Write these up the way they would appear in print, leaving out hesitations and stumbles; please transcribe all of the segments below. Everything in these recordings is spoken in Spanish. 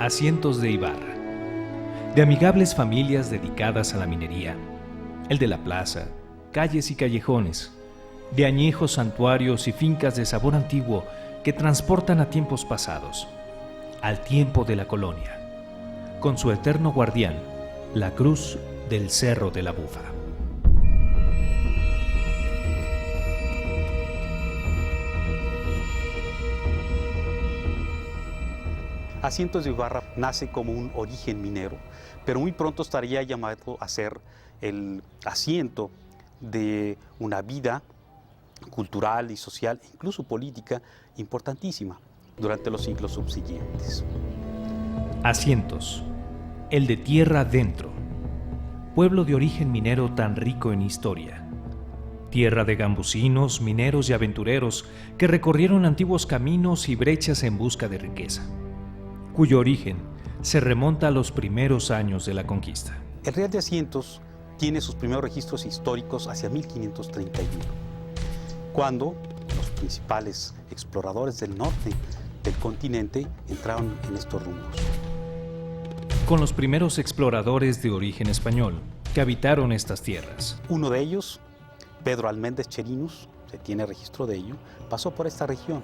Asientos de Ibarra, de amigables familias dedicadas a la minería, el de la plaza, calles y callejones, de añejos santuarios y fincas de sabor antiguo que transportan a tiempos pasados, al tiempo de la colonia, con su eterno guardián, la cruz del Cerro de la Bufa. Asientos de Ibarra nace como un origen minero, pero muy pronto estaría llamado a ser el asiento de una vida cultural y social, e incluso política, importantísima durante los siglos subsiguientes. Asientos, el de tierra adentro, pueblo de origen minero tan rico en historia. Tierra de gambusinos, mineros y aventureros que recorrieron antiguos caminos y brechas en busca de riqueza, cuyo origen se remonta a los primeros años de la conquista. El Real de Asientos tiene sus primeros registros históricos hacia 1531, cuando los principales exploradores del norte del continente entraron en estos rumbos. Con los primeros exploradores de origen español que habitaron estas tierras. Uno de ellos, Pedro Alméndez Cherinus, se tiene registro de ello, pasó por esta región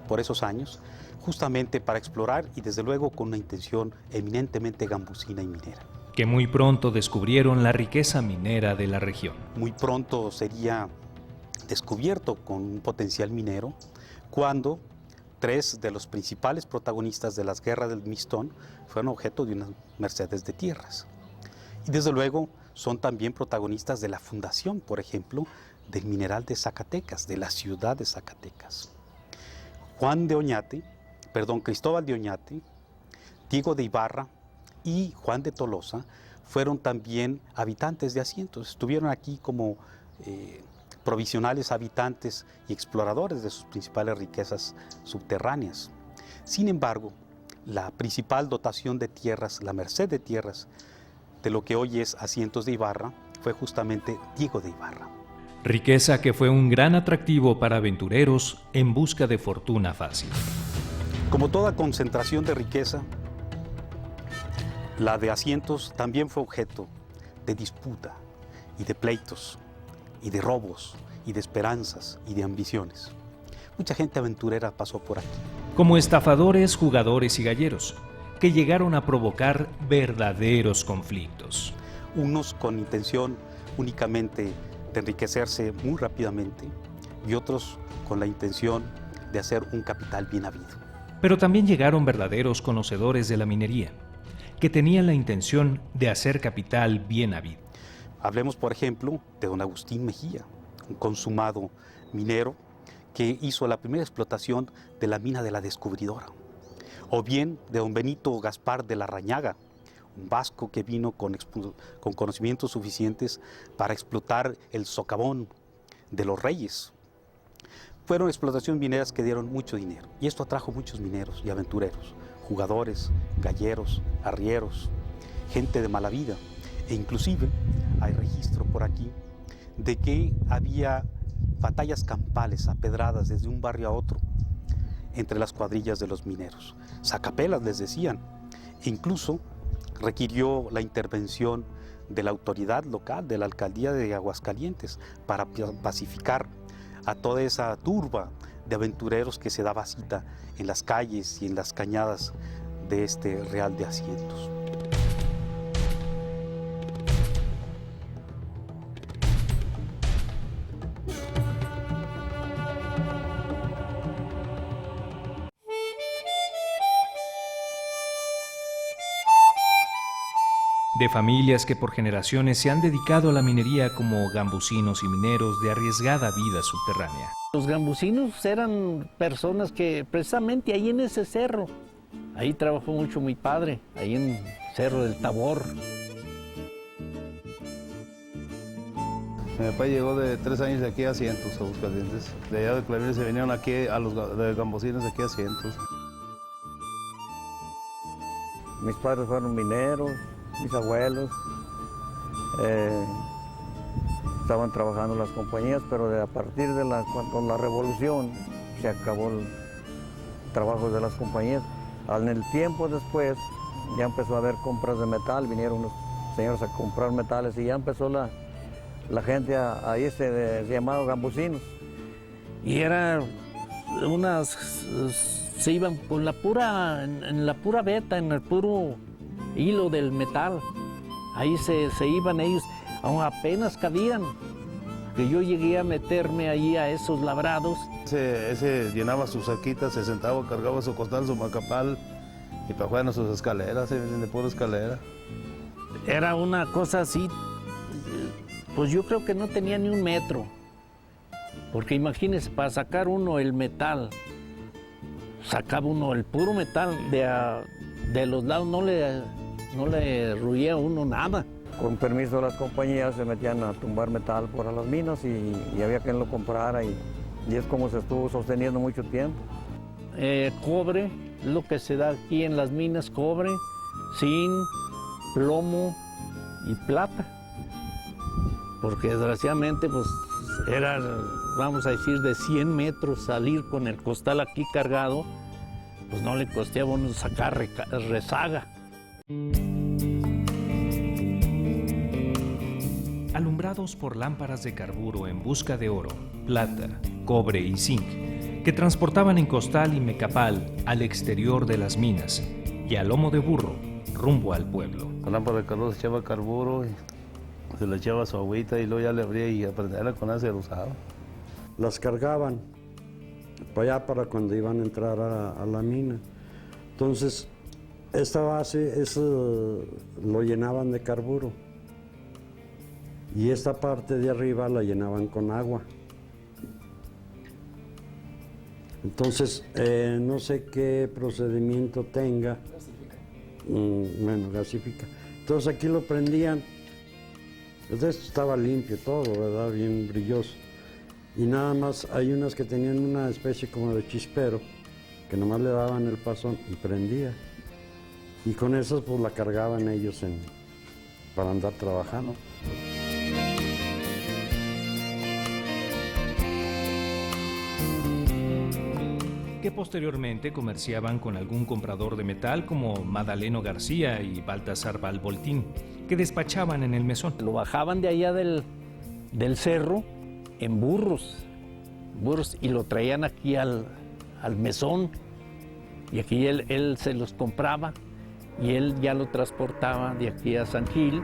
por esos años, justamente para explorar y desde luego con una intención eminentemente gambusina y minera. Que muy pronto descubrieron la riqueza minera de la región. Muy pronto sería descubierto con un potencial minero cuando tres de los principales protagonistas de las guerras del Mistón fueron objeto de unas mercedes de tierras. Y desde luego son también protagonistas de la fundación, por ejemplo, del mineral de Zacatecas, de la ciudad de Zacatecas. Cristóbal de Oñate, Diego de Ibarra y Juan de Tolosa fueron también habitantes de Asientos. Estuvieron aquí como provisionales habitantes y exploradores de sus principales riquezas subterráneas. Sin embargo, la principal dotación de tierras, la merced de tierras de lo que hoy es Asientos de Ibarra, fue justamente Diego de Ibarra. Riqueza que fue un gran atractivo para aventureros en busca de fortuna fácil. Como toda concentración de riqueza, la de Asientos también fue objeto de disputa y de pleitos y de robos y de esperanzas y de ambiciones. Mucha gente aventurera pasó por aquí. Como estafadores, jugadores y galleros, que llegaron a provocar verdaderos conflictos. Unos con intención únicamente de enriquecerse muy rápidamente y otros con la intención de hacer un capital bien habido. Pero también llegaron verdaderos conocedores de la minería, que tenían la intención de hacer capital bien habido. Hablemos, por ejemplo, de don Agustín Mejía, un consumado minero que hizo la primera explotación de la mina de la Descubridora. O bien de don Benito Gaspar de Larrañaga, un vasco que vino con conocimientos suficientes para explotar el socavón de los reyes. Fueron explotaciones mineras que dieron mucho dinero y esto atrajo muchos mineros y aventureros, jugadores, galleros, arrieros, gente de mala vida. E inclusive hay registro por aquí de que había batallas campales apedradas desde un barrio a otro entre las cuadrillas de los mineros. Sacapelas les decían, e incluso requirió la intervención de la autoridad local, de la alcaldía de Aguascalientes, para pacificar a toda esa turba de aventureros que se daba cita en las calles y en las cañadas de este Real de Asientos. De familias que por generaciones se han dedicado a la minería como gambusinos y mineros de arriesgada vida subterránea. Los gambusinos eran personas que precisamente ahí en ese cerro, ahí trabajó mucho mi padre, ahí en Cerro del Tabor. Mi papá llegó de 3 años de aquí a Asientos, a Aguascalientes. De allá de Claveles se vinieron aquí a los de gambusinos de aquí a Asientos. Mis padres fueron mineros, mis abuelos. Estaban trabajando en las compañías, pero a partir de con la revolución se acabó el trabajo de las compañías. En el tiempo después ya empezó a haber compras de metal, vinieron unos señores a comprar metales y ya empezó la gente a irse de llamados gambusinos. Y era se iban con en la pura veta, en el puro hilo del metal. Ahí se iban ellos, aún apenas cabían. Que yo llegué a meterme ahí a esos labrados. Ese llenaba sus saquitas, se sentaba, cargaba su costal, su macapal y para afuera sus escaleras, de pura escalera. Era una cosa así, pues yo creo que no tenía ni 1 metro. Porque imagínense, para sacar uno el metal, sacaba uno el puro metal, de los lados no le ruía a uno nada. Con permiso de las compañías se metían a tumbar metal por las minas y había quien lo comprara y es como se estuvo sosteniendo mucho tiempo. Cobre, lo que se da aquí en las minas, cobre, zinc, plomo y plata. Porque desgraciadamente pues era, vamos a decir, de 100 metros salir con el costal aquí cargado, pues no le costeaba a uno sacar rezaga. Alumbrados por lámparas de carburo en busca de oro, plata, cobre y zinc, que transportaban en costal y mecapal al exterior de las minas y a lomo de burro rumbo al pueblo. Con lámpara de carburo se echaba carburo y se le echaba su agüita y luego ya le abría y aprendía con eso se lo usaba. Las cargaban para allá para cuando iban a entrar a la mina. Entonces, esta base lo llenaban de carburo. Y esta parte de arriba la llenaban con agua. Entonces, no sé qué procedimiento tenga. Bueno, gasifica. Entonces aquí lo prendían. Entonces estaba limpio todo, ¿verdad? Bien brilloso. Y nada más hay unas que tenían una especie como de chispero, que nomás le daban el pasón y prendía. Y con esas pues la cargaban ellos para andar trabajando. Que posteriormente comerciaban con algún comprador de metal como Madaleno García y Baltasar Balboltín, que despachaban en el mesón. Lo bajaban de allá del cerro en burros, y lo traían aquí al mesón, y aquí él se los compraba y él ya lo transportaba de aquí a San Gil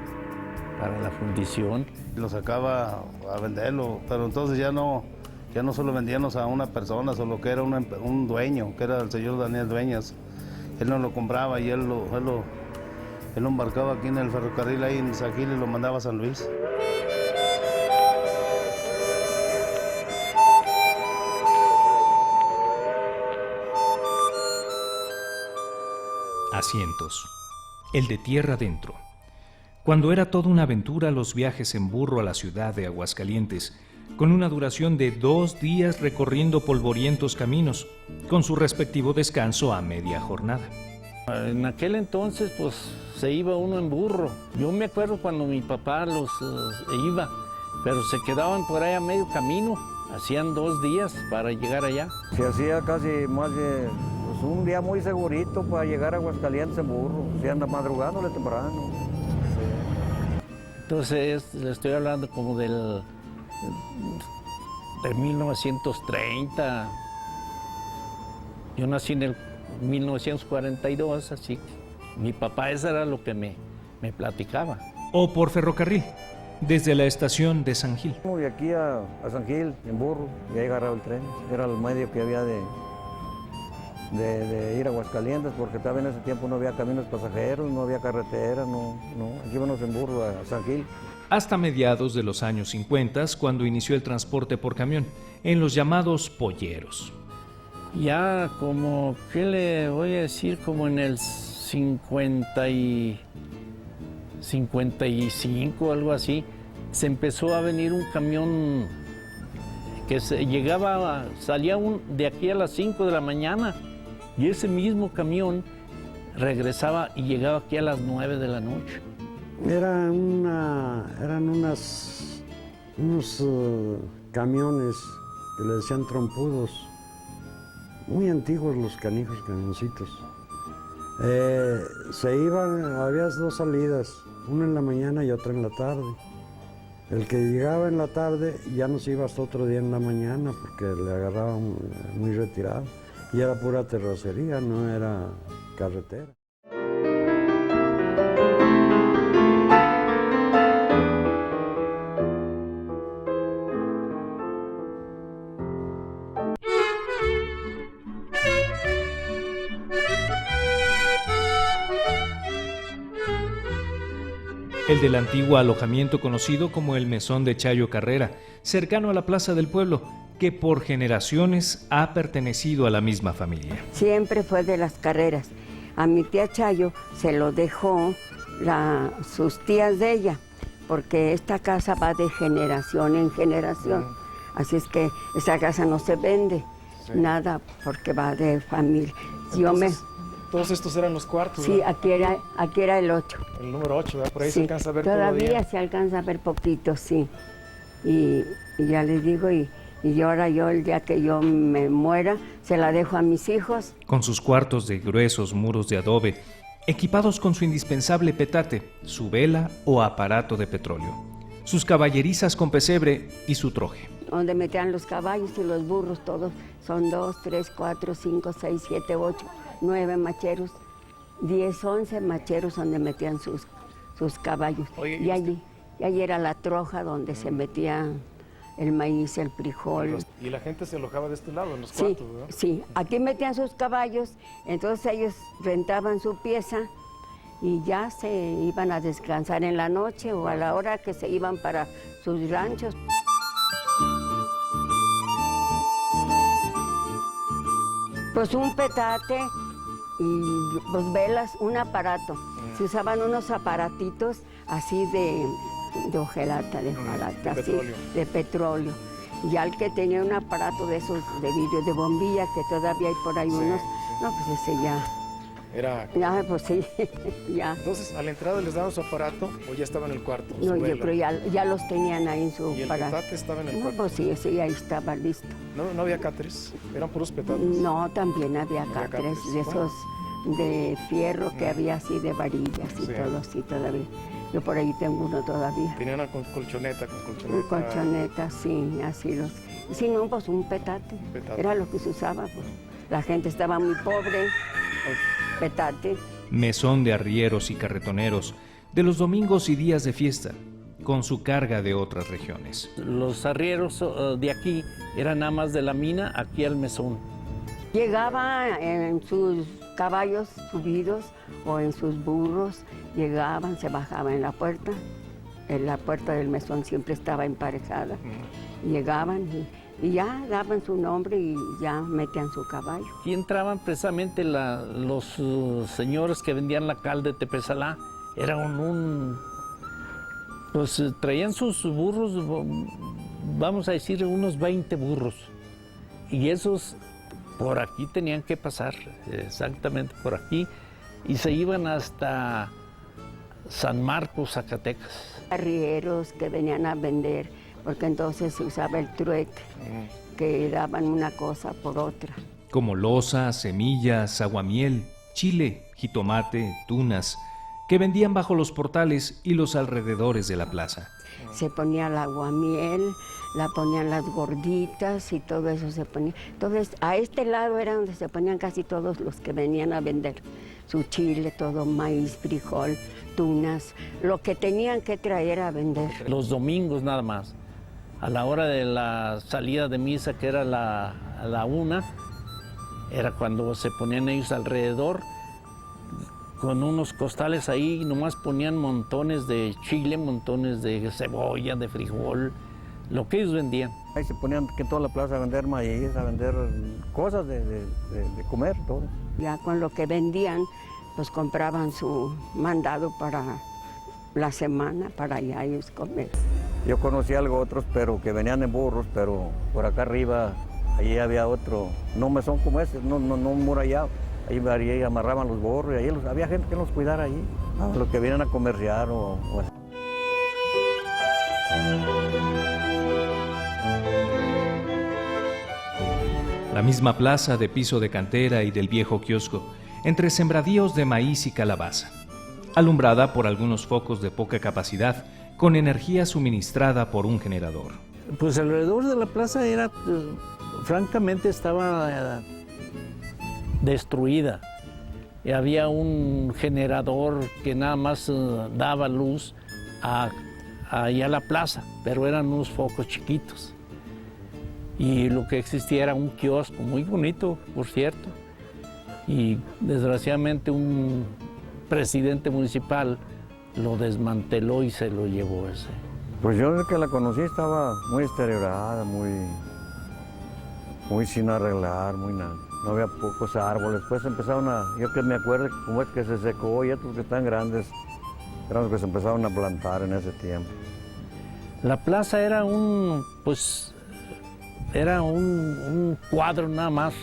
para la fundición. Lo sacaba a venderlo, pero entonces ya no solo vendíamos a una persona, solo que era un dueño, que era el señor Daniel Dueñas. Él no lo compraba y él lo embarcaba aquí en el ferrocarril ahí en San Gil y lo mandaba a San Luis. Asientos. El de tierra adentro. Cuando era toda una aventura los viajes en burro a la ciudad de Aguascalientes, con una duración de 2 días recorriendo polvorientos caminos, con su respectivo descanso a media jornada. En aquel entonces, pues, se iba uno en burro. Yo me acuerdo cuando mi papá los iba, pero se quedaban por ahí a medio camino. Hacían 2 días para llegar allá. Se hacía casi más de pues, un día muy segurito para llegar a Aguascalientes en burro. Se anda madrugándole temprano. Entonces, le estoy hablando como de 1930. Yo nací en el 1942, así que mi papá eso era lo que me platicaba. O por ferrocarril, desde la estación de San Gil. De aquí a San Gil, en burro, y ahí agarraba el tren. Era el medio que había de ir a Aguascalientes, porque también en ese tiempo no había caminos pasajeros, no había carretera, aquí íbamos en burro a San Gil. Hasta mediados de los años 50, cuando inició el transporte por camión, en los llamados polleros. Ya como, ¿qué le voy a decir? Como en el 55, algo así, se empezó a venir un camión que salía de aquí a las 5 de la mañana, y ese mismo camión regresaba y llegaba aquí a las 9 de la noche. Eran unos camiones que le decían trompudos, muy antiguos los camioncitos. Se iban, había dos salidas, una en la mañana y otra en la tarde. El que llegaba en la tarde ya no se iba hasta otro día en la mañana porque le agarraban muy retirado. Y era pura terracería, no era carretera. El del antiguo alojamiento conocido como el Mesón de Chayo Carrera, cercano a la plaza del pueblo, que por generaciones ha pertenecido a la misma familia. Siempre fue de las Carreras. A mi tía Chayo se lo dejó sus tías de ella, porque esta casa va de generación en generación. Así es que esa casa no se vende, nada, porque va de familia. Entonces, todos estos eran los cuartos, sí, ¿verdad? aquí era el 8. El número 8, ¿verdad? Por ahí sí, se alcanza a ver todavía se alcanza a ver poquito, sí. Y ya les digo, y ahora yo, el día que yo me muera, se la dejo a mis hijos. Con sus cuartos de gruesos muros de adobe, equipados con su indispensable petate, su vela o aparato de petróleo, sus caballerizas con pesebre y su troje. Donde metían los caballos y los burros, todos son 2, 3, 4, 5, 6, 7, 8, 9 macheros, 10, 11 macheros donde metían sus caballos. Oye, y allí era la troja donde se metía el maíz, el frijol. Y la gente se alojaba de este lado, en los cuartos, ¿verdad? Sí, aquí metían sus caballos, entonces ellos rentaban su pieza y ya se iban a descansar en la noche o a la hora que se iban para sus ranchos. Pues un petate y pues velas, un aparato. Se usaban unos aparatitos así de hojalata, de petróleo. Y ya el que tenía un aparato de esos de vidrio, de bombilla, que todavía hay por ahí unos, no, pues ese ya. Era... Ya, pues sí, ya. Entonces, ¿a la entrada les daban su aparato o ya estaba en el cuarto? No, yo creo ya los tenían ahí en su ¿Y el aparato. petate estaba en el No, cuarto? pues sí, ese ahí estaba listo. ¿No había cáteres? ¿Eran puros petates? No, también había Había cáteres cáteres. de esos de fierro que había así de varillas y Sí. todo así todavía. Yo por ahí tengo uno todavía. Tenían una colchoneta, con colchoneta. Un colchoneta, sí, así los. Si no, pues un petate. Petate. Era lo que se usaba, pues. La gente estaba muy pobre, pues petate. Mesón de arrieros y carretoneros, de los domingos y días de fiesta, con su carga de otras regiones. Los arrieros de aquí eran nada más de la mina, aquí al mesón. Llegaba en sus caballos subidos o en sus burros, llegaban, se bajaban en la puerta. En la puerta del mesón siempre estaba emparejada. Llegaban y ya daban su nombre y ya metían su caballo. Aquí entraban precisamente los señores que vendían la cal de Tepesalá. Eran pues traían sus burros, vamos a decir unos 20 burros. Y esos por aquí tenían que pasar, exactamente por aquí. Y se iban hasta San Marcos, Zacatecas. Arrieros que venían a vender, porque entonces se usaba el trueque, que daban una cosa por otra. Como loza, semillas, aguamiel, chile, jitomate, tunas, que vendían bajo los portales y los alrededores de la plaza. Se ponía el aguamiel, la ponían las gorditas y todo eso se ponía. Entonces, a este lado era donde se ponían casi todos los que venían a vender. Su chile, todo, maíz, frijol, tunas, lo que tenían que traer a vender. Los domingos nada más. A la hora de la salida de misa, que era a la 1, era cuando se ponían ellos alrededor con unos costales ahí, nomás ponían montones de chile, montones de cebolla, de frijol, lo que ellos vendían. Ahí se ponían que en toda la plaza a vender maíz, a vender cosas de comer, todo. Ya con lo que vendían, pues compraban su mandado para la semana, para ya ellos comer. Yo conocí algo otros, pero que venían en burros, pero por acá arriba, allí había otro, no mesón como ese, no murallado. Ahí amarraban los burros y ahí había gente que los cuidara allí, los que vienen a comerciar o así. La misma plaza de piso de cantera y del viejo kiosco entre sembradíos de maíz y calabaza, alumbrada por algunos focos de poca capacidad, con energía suministrada por un generador. Pues alrededor de la plaza era, francamente, estaba destruida. Y había un generador que nada más daba luz ahí a la plaza, pero eran unos focos chiquitos. Y lo que existía era un kiosco muy bonito, por cierto. Y desgraciadamente un presidente municipal lo desmanteló y se lo llevó ese. Pues yo desde que la conocí estaba muy deteriorada, muy sin arreglar, muy nada. No había pocos árboles. Después empezaron yo que me acuerdo cómo es que se secó y estos que están grandes eran los que se empezaron a plantar en ese tiempo. La plaza era un cuadro nada más.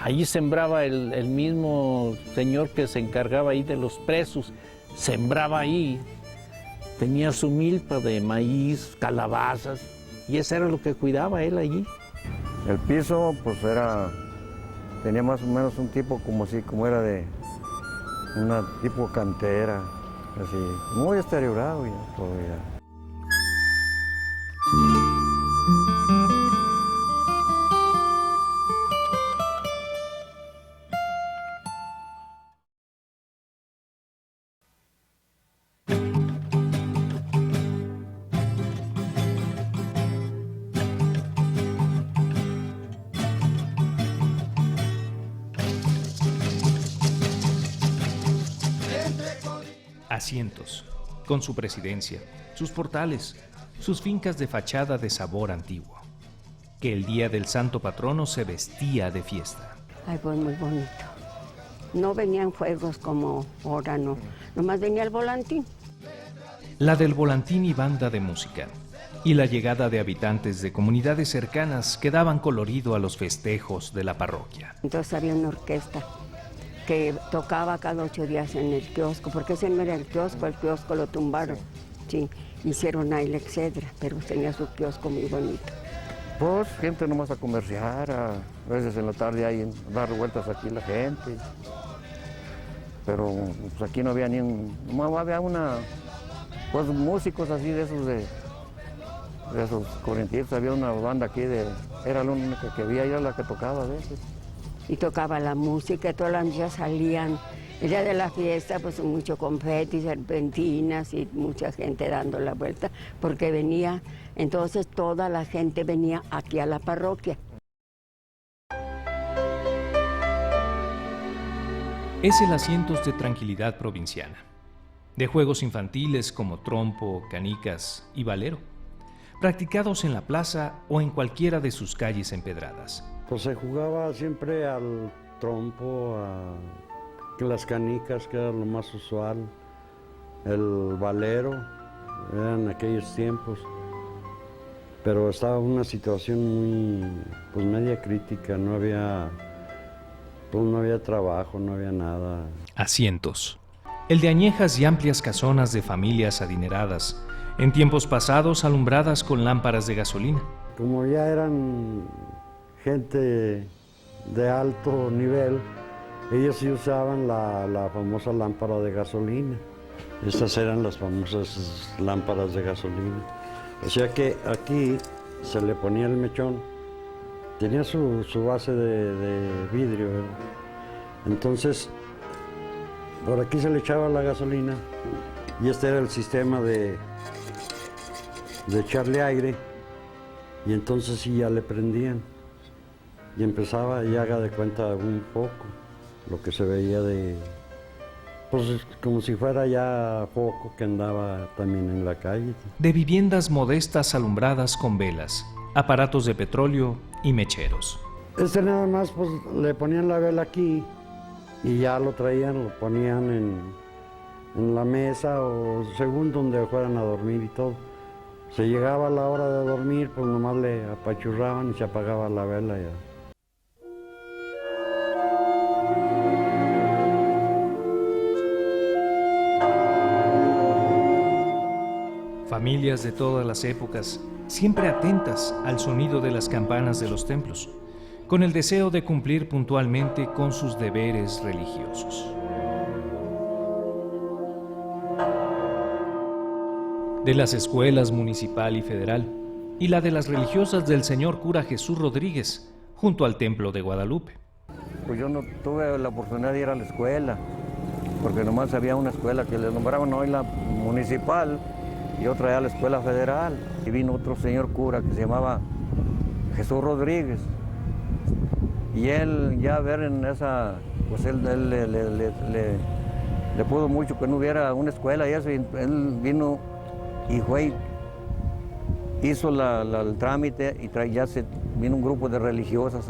Allí sembraba el mismo señor que se encargaba ahí de los presos, sembraba ahí. Tenía su milpa de maíz, calabazas, y eso era lo que cuidaba él allí. El piso, pues tenía más o menos un tipo como era de una tipo cantera, así, muy deteriorado ya todavía. Asientos, con su presidencia, sus portales, sus fincas de fachada de sabor antiguo, que el día del santo patrono se vestía de fiesta. Ay, pues muy bonito. No venían juegos como ahora, no. Nomás venía el volantín. La del volantín y banda de música, y la llegada de habitantes de comunidades cercanas que daban colorido a los festejos de la parroquia. Entonces había una orquesta que tocaba cada 8 días en el kiosco, porque ese no era el kiosco lo tumbaron. Sí, hicieron ahí la Excedra, pero tenía su kiosco muy bonito. Pues gente nomás a comerciar, a veces en la tarde hay dar vueltas aquí la gente. Pero pues aquí no había no había pues músicos así de esos corrientitos, había una banda aquí era la única que había, era la que tocaba a veces. Y tocaba la música, todas las niñas salían. El día de la fiesta, pues mucho confeti, serpentinas y mucha gente dando la vuelta, porque entonces toda la gente venía aquí a la parroquia. Es el Asientos de tranquilidad provinciana, de juegos infantiles como trompo, canicas y valero, practicados en la plaza o en cualquiera de sus calles empedradas. Pues se jugaba siempre al trompo, a las canicas, que era lo más usual, el valero, eran aquellos tiempos. Pero estaba una situación muy, media crítica, no había trabajo, no había nada. Asientos, el de añejas y amplias casonas de familias adineradas, en tiempos pasados alumbradas con lámparas de gasolina. Como ya eran gente de alto nivel, ellos sí usaban la famosa lámpara de gasolina. Estas eran las famosas lámparas de gasolina. O sea que aquí se le ponía el mechón, tenía su base de vidrio, ¿verdad? Entonces, por aquí se le echaba la gasolina y este era el sistema de echarle aire, y entonces sí ya le prendían. Y empezaba, y haga de cuenta un poco, lo que se veía pues como si fuera ya foco que andaba también en la calle. De viviendas modestas alumbradas con velas, aparatos de petróleo y mecheros. Nada más pues le ponían la vela aquí y ya lo ponían en la mesa o según donde fueran a dormir y todo. Se llegaba a la hora de dormir, pues nomás le apachurraban y se apagaba la vela ya. Familias de todas las épocas, siempre atentas al sonido de las campanas de los templos, con el deseo de cumplir puntualmente con sus deberes religiosos. De las escuelas municipal y federal, y la de las religiosas del señor cura Jesús Rodríguez, junto al Templo de Guadalupe. Pues yo no tuve la oportunidad de ir a la escuela, porque nomás había una escuela que le nombraban hoy la municipal y otra era la escuela federal. Y vino otro señor cura que se llamaba Jesús Rodríguez. Y él ya ver en esa, pues él le pudo mucho que no hubiera una escuela y eso, y él vino y fue, hizo el trámite y vino un grupo de religiosas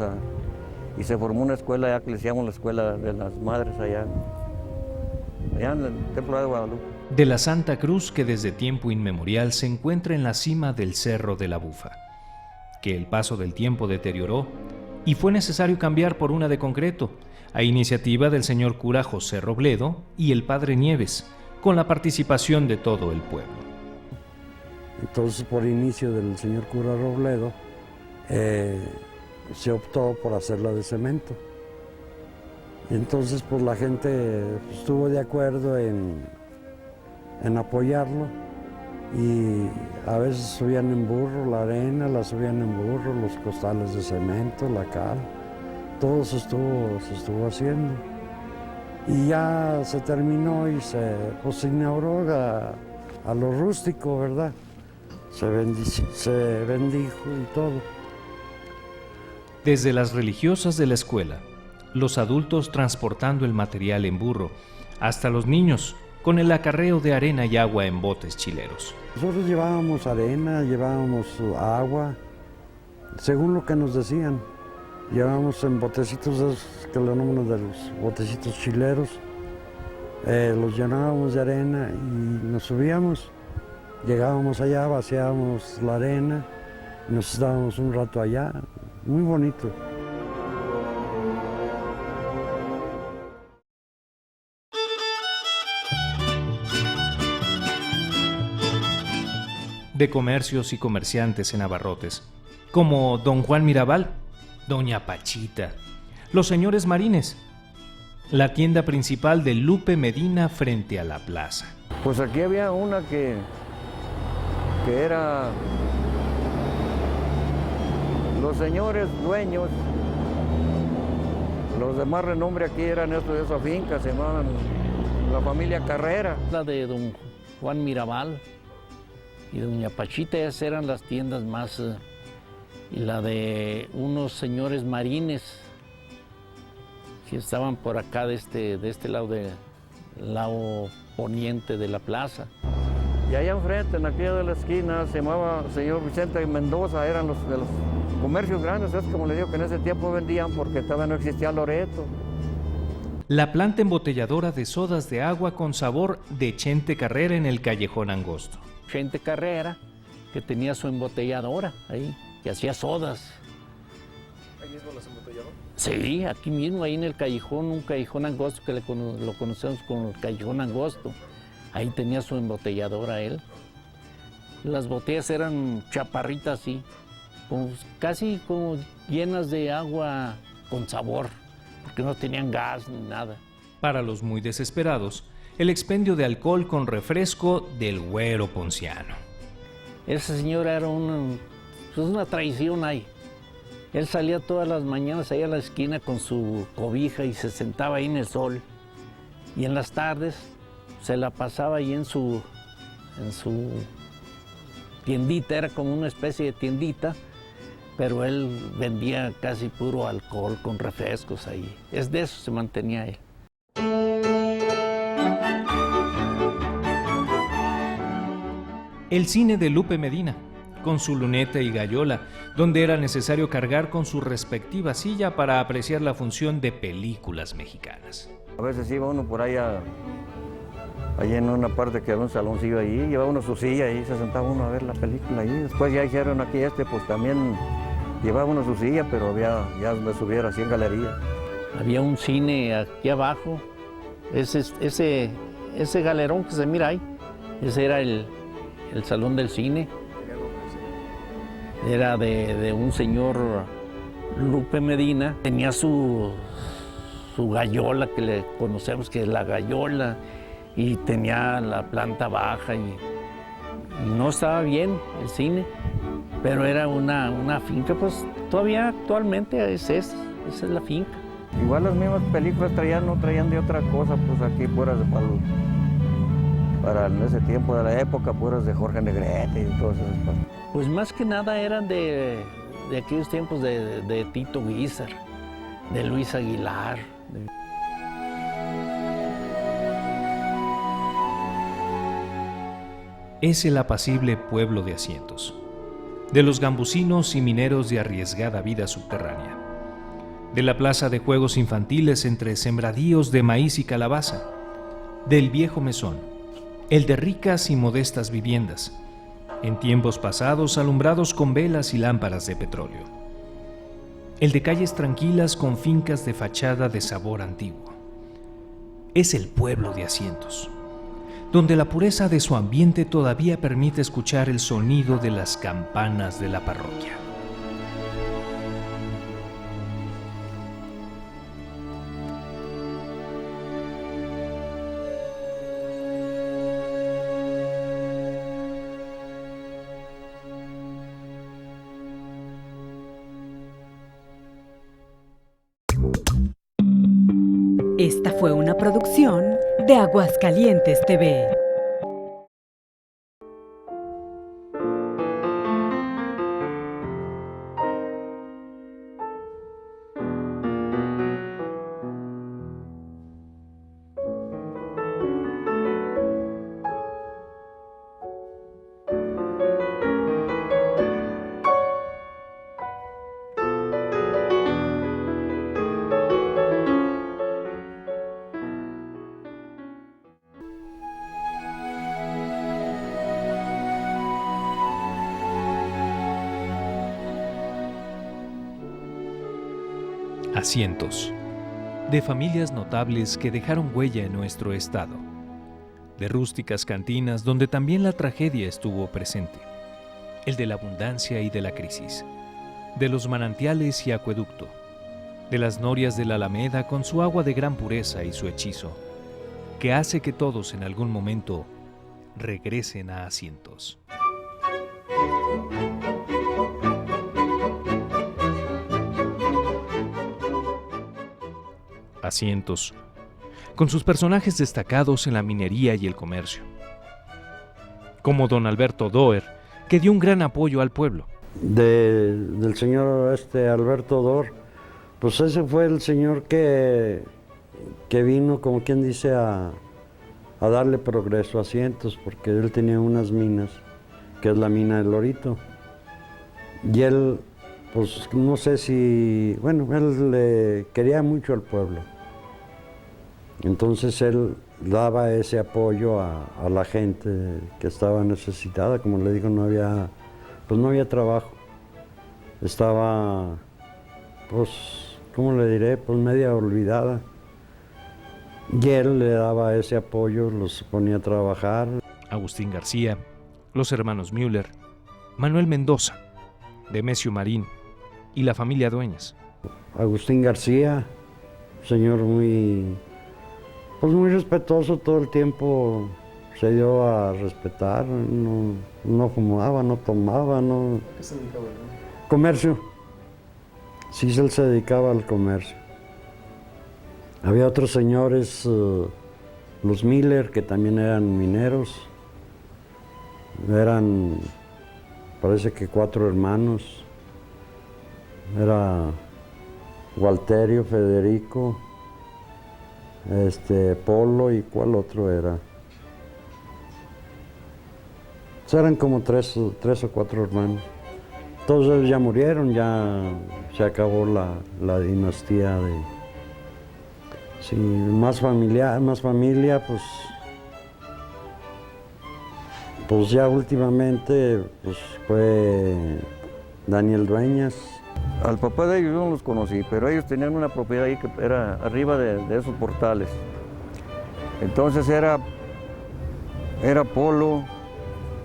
y se formó una escuela ya que le llamamos la escuela de las madres allá en el Templo de Guadalupe. De la Santa Cruz que desde tiempo inmemorial se encuentra en la cima del Cerro de la Bufa, que el paso del tiempo deterioró y fue necesario cambiar por una de concreto, a iniciativa del señor cura José Robledo y el padre Nieves, con la participación de todo el pueblo. Entonces, por inicio del señor cura Robledo, se optó por hacerla de cemento. Y entonces, pues la gente estuvo de acuerdo en apoyarlo, y a veces subían en burro la arena, la subían en burro, los costales de cemento, la cal, todo se estuvo haciendo. Y ya se terminó y se inauguró a lo rústico, ¿verdad? Se bendijo y todo. Desde las religiosas de la escuela, los adultos transportando el material en burro, hasta los niños con el acarreo de arena y agua en botes chileros. Nosotros llevábamos arena, llevábamos agua, según lo que nos decían. Llevábamos en botecitos que lo nombran de los botecitos chileros, los llenábamos de arena y nos subíamos. Llegábamos allá, vaciábamos la arena, nos estábamos un rato allá, muy bonito. De comercios y comerciantes en abarrotes, como don Juan Mirabal, doña Pachita, los señores Marines, la tienda principal de Lupe Medina frente a la plaza. Pues aquí había una que era los señores dueños, los de más renombre aquí eran estos de esa finca, se llamaban la familia Carrera. La de don Juan Mirabal y doña Pachita, esas eran las tiendas más, y la de unos señores Marines que estaban por acá de este lado, del lado poniente de la plaza. Y allá enfrente, en aquella de la esquina, se llamaba señor Vicente Mendoza, eran los de los comercios grandes, es como le digo que en ese tiempo vendían porque todavía no existía Loreto. La planta embotelladora de sodas de agua con sabor de Chente Carrera en el Callejón Angosto. Chente Carrera, que tenía su embotelladora ahí, que hacía sodas. ¿Ahí mismo las embotellaban? Sí, aquí mismo, ahí en el callejón, un callejón angosto que lo conocemos como el Callejón Angosto. Ahí tenía su embotelladora él. Las botellas eran chaparritas así, casi como llenas de agua con sabor, porque no tenían gas ni nada. Para los muy desesperados, el expendio de alcohol con refresco del güero ponciano. Ese señor era una traición ahí. Él salía todas las mañanas ahí a la esquina con su cobija y se sentaba ahí en el sol. Y en las tardes se la pasaba ahí en su tiendita, era como una especie de tiendita, pero él vendía casi puro alcohol con refrescos ahí. Es de eso se mantenía él. El cine de Lupe Medina, con su luneta y gallola, donde era necesario cargar con su respectiva silla para apreciar la función de películas mexicanas. A veces iba uno por allá en una parte que había un saloncillo ahí, llevaba uno su silla y se sentaba uno a ver la película ahí. Después ya hicieron aquí pues también llevaba uno su silla, pero ya me subiera así en galería. Había un cine aquí abajo, ese galerón que se mira ahí, ese era el salón del cine. Era de un señor Lupe Medina tenía su gallola, que le conocemos que es la gallola, y tenía la planta baja y no estaba bien el cine, pero era una finca, pues todavía actualmente esa es la finca. Igual las mismas películas no traían de otra cosa, pues aquí puras de palo. Para en ese tiempo de la época, puras de Jorge Negrete y todas esas cosas. Pues más que nada eran de aquellos tiempos de Tito Guizar, de Luis Aguilar. Es el apacible pueblo de Asientos, de los gambusinos y mineros de arriesgada vida subterránea, de la plaza de juegos infantiles entre sembradíos de maíz y calabaza, del viejo mesón, el de ricas y modestas viviendas, en tiempos pasados alumbrados con velas y lámparas de petróleo, el de calles tranquilas con fincas de fachada de sabor antiguo. Es el pueblo de Asientos, donde la pureza de su ambiente todavía permite escuchar el sonido de las campanas de la parroquia. Esta fue una producción de Aguascalientes TV. Asientos, de familias notables que dejaron huella en nuestro estado, de rústicas cantinas donde también la tragedia estuvo presente, el de la abundancia y de la crisis, de los manantiales y acueducto, de las norias de la Alameda con su agua de gran pureza y su hechizo, que hace que todos en algún momento regresen a Asientos. Asientos, con sus personajes destacados en la minería y el comercio, como don Alberto Doer, que dio un gran apoyo al pueblo. Del señor Alberto Doer, pues ese fue el señor que vino, como quien dice, a darle progreso a Asientos, porque él tenía unas minas, que es la mina del Lorito, y él, pues no sé si, bueno, él le quería mucho al pueblo. Entonces él daba ese apoyo a la gente que estaba necesitada. Como le digo, no había trabajo. Estaba, pues, ¿cómo le diré? Pues media olvidada. Y él le daba ese apoyo, los ponía a trabajar. Agustín García, los hermanos Müller, Manuel Mendoza, Demesio Marín y la familia Dueñas. Agustín García, señor muy respetuoso, todo el tiempo se dio a respetar, no fumaba, no tomaba, no... ¿Qué se dedicaba? Comercio. Sí, él se dedicaba al comercio. Había otros señores, los Miller, que también eran mineros. Eran, parece que 4 hermanos. Era Walterio, Federico, Polo, y ¿cuál otro era? Eran como 3 o 4 hermanos. Todos ellos ya murieron, ya se acabó la dinastía de... Sí, más familia, pues ya últimamente pues fue Daniel Dueñas. Al papá de ellos yo no los conocí, pero ellos tenían una propiedad ahí que era arriba de esos portales. Entonces era Polo,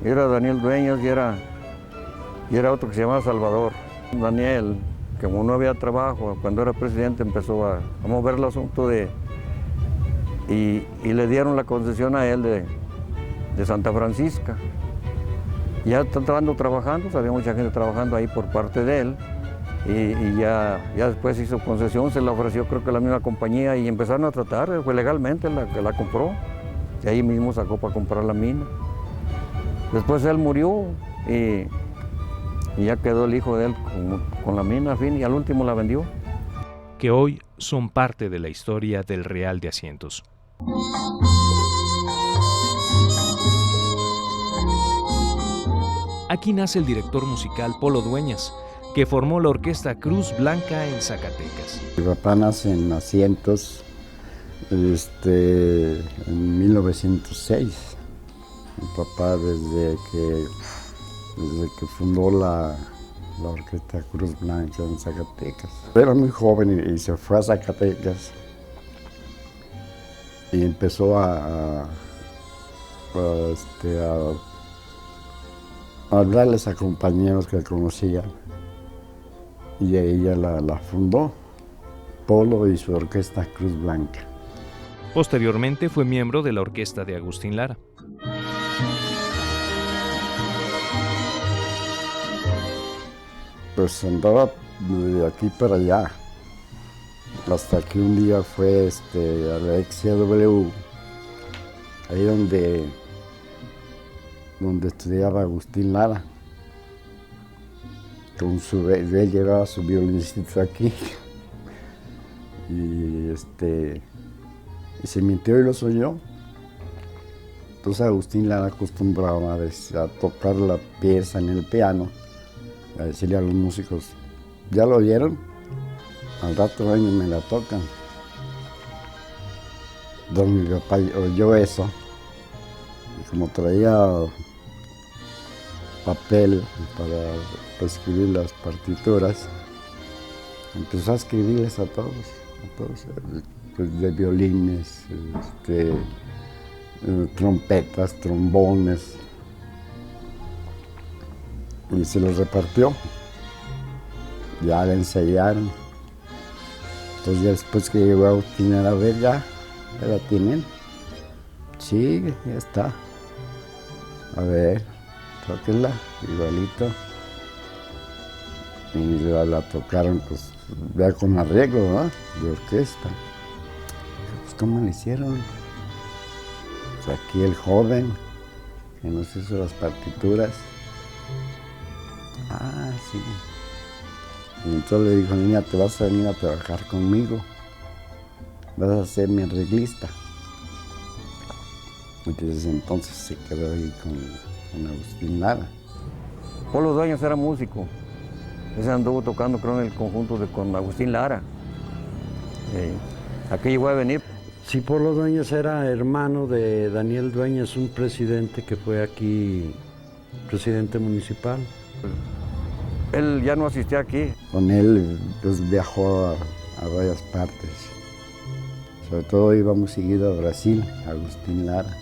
era Daniel Dueñas y era otro que se llamaba Salvador. Daniel, porque como no había trabajo, cuando era presidente empezó a mover el asunto y le dieron la concesión a él de Santa Francisca. Ya estando trabajando, había mucha gente trabajando ahí por parte de él, y ya después hizo concesión, se la ofreció creo que la misma compañía y empezaron a tratar, fue legalmente la que la compró, y ahí mismo sacó para comprar la mina. Después él murió y ya quedó el hijo de él con la mina, fin, y al último la vendió. Que hoy son parte de la historia del Real de Asientos. Aquí nace el director musical Polo Dueñas, que formó la orquesta Cruz Blanca en Zacatecas. Mi papá nace en Asientos en 1906. Mi papá desde que fundó la orquesta Cruz Blanca en Zacatecas. Era muy joven y se fue a Zacatecas y empezó a hablarles a compañeros que conocían, y ella la fundó, Polo y su orquesta Cruz Blanca. Posteriormente fue miembro de la orquesta de Agustín Lara. Pues andaba de aquí para allá, hasta que un día fue a la XCW, ahí donde estudiaba Agustín Lara. Él llevaba su violincito aquí y se metió y lo oyó. Entonces Agustín Lara acostumbraba a tocar la pieza en el piano, a decirle a los músicos, ¿ya lo oyeron? Al rato ven y me la tocan. Entonces mi papá oyó eso, y como traía papel para escribir las partituras, empezó a escribirles a todos, de violines, trompetas, trombones, y se los repartió. Ya la ensayaron. Entonces ya después que llegó Agustín a ver, ya la tienen. Sí, ya está. A ver, tóquenla, igualito. Y la tocaron, pues, ya con arreglo, ¿no?, de orquesta. Pues, ¿cómo le hicieron? Pues aquí el joven, que nos hizo las partituras. Ah, sí. Y entonces le dijo, niña, te vas a venir a trabajar conmigo. Vas a ser mi arreglista. Y desde entonces se quedó ahí con Agustín Lara. Polo Dueñas era músico. Ese anduvo tocando, creo, en el conjunto con Agustín Lara. Aquí llegó a venir. Sí, Polo Dueñas era hermano de Daniel Dueñas, un presidente que fue aquí, presidente municipal. Él ya no asistía aquí. Con él pues, viajó a varias partes. Sobre todo íbamos seguido a Brasil, Agustín Lara.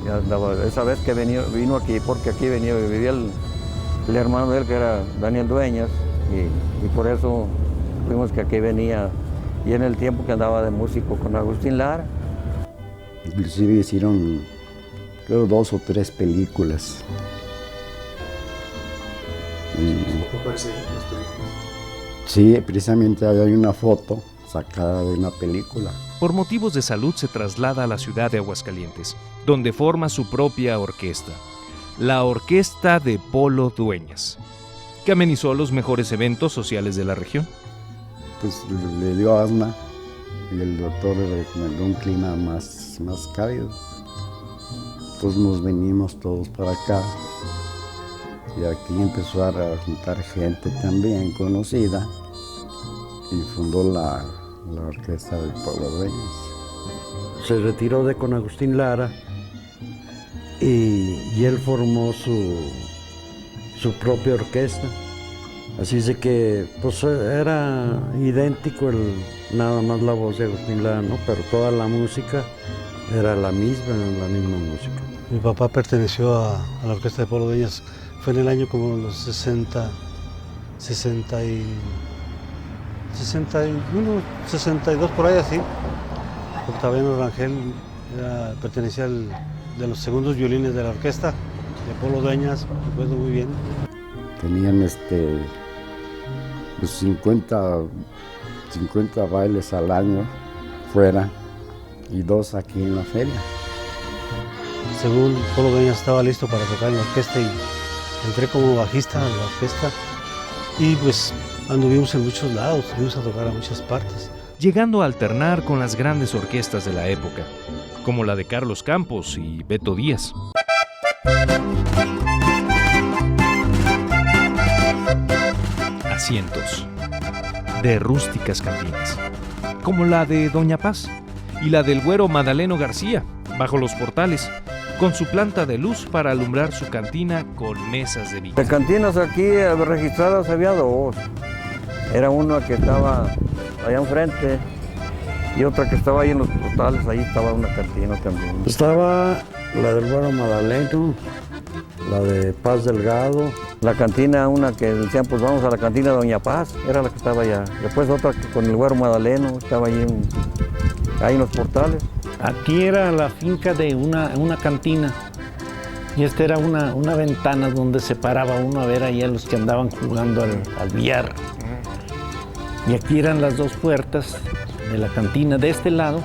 Ya andaba, esa vez que vino aquí, porque aquí vivía el hermano de él, que era Daniel Dueñas, y por eso fuimos que aquí venía, y en el tiempo que andaba de músico con Agustín Lara. Inclusive hicieron, creo, 2 o 3 películas. Sí, precisamente hay una foto sacada de una película. Por motivos de salud se traslada a la ciudad de Aguascalientes, donde forma su propia orquesta, la Orquesta de Polo Dueñas, que amenizó los mejores eventos sociales de la región. Pues le dio asma y el doctor le recomendó un clima más cálido. Entonces nos venimos todos para acá. Y aquí empezó a juntar gente también conocida y fundó la orquesta del Polo Dueñas. Se retiró de con Agustín Lara y él formó su propia orquesta. Así es de que pues era idéntico nada más la voz de Agustín Lara, ¿no? Pero toda la música era la misma música. Mi papá perteneció a la orquesta de Polo Dueñas. Fue en el año como los 60, 61, 62 por ahí así. Octaviano Rangel pertenecía de los segundos violines de la orquesta de Polo Dueñas, recuerdo muy bien. Tenían pues 50 bailes al año fuera y 2 aquí en la feria. Según Polo Dueñas estaba listo para tocar en la orquesta y entré como bajista en la orquesta y pues anduvimos en muchos lados, fuimos a tocar a muchas partes. Llegando a alternar con las grandes orquestas de la época, como la de Carlos Campos y Beto Díaz. Asientos de rústicas cantinas, como la de Doña Paz y la del güero Madaleno García, bajo los portales, con su planta de luz para alumbrar su cantina con mesas de vino. De cantinas aquí registradas había 2. Era una que estaba allá enfrente y otra que estaba ahí en los portales, ahí estaba una cantina también. Estaba la del güero Madaleno, la de Paz Delgado. La cantina, una que decían, pues vamos a la cantina de Doña Paz, era la que estaba allá. Después otra que con el güero Madaleno, estaba ahí en los portales. Aquí era la finca de una cantina y esta era una ventana donde se paraba uno a ver ahí a los que andaban jugando al billar. Y aquí eran las 2 puertas de la cantina. De este lado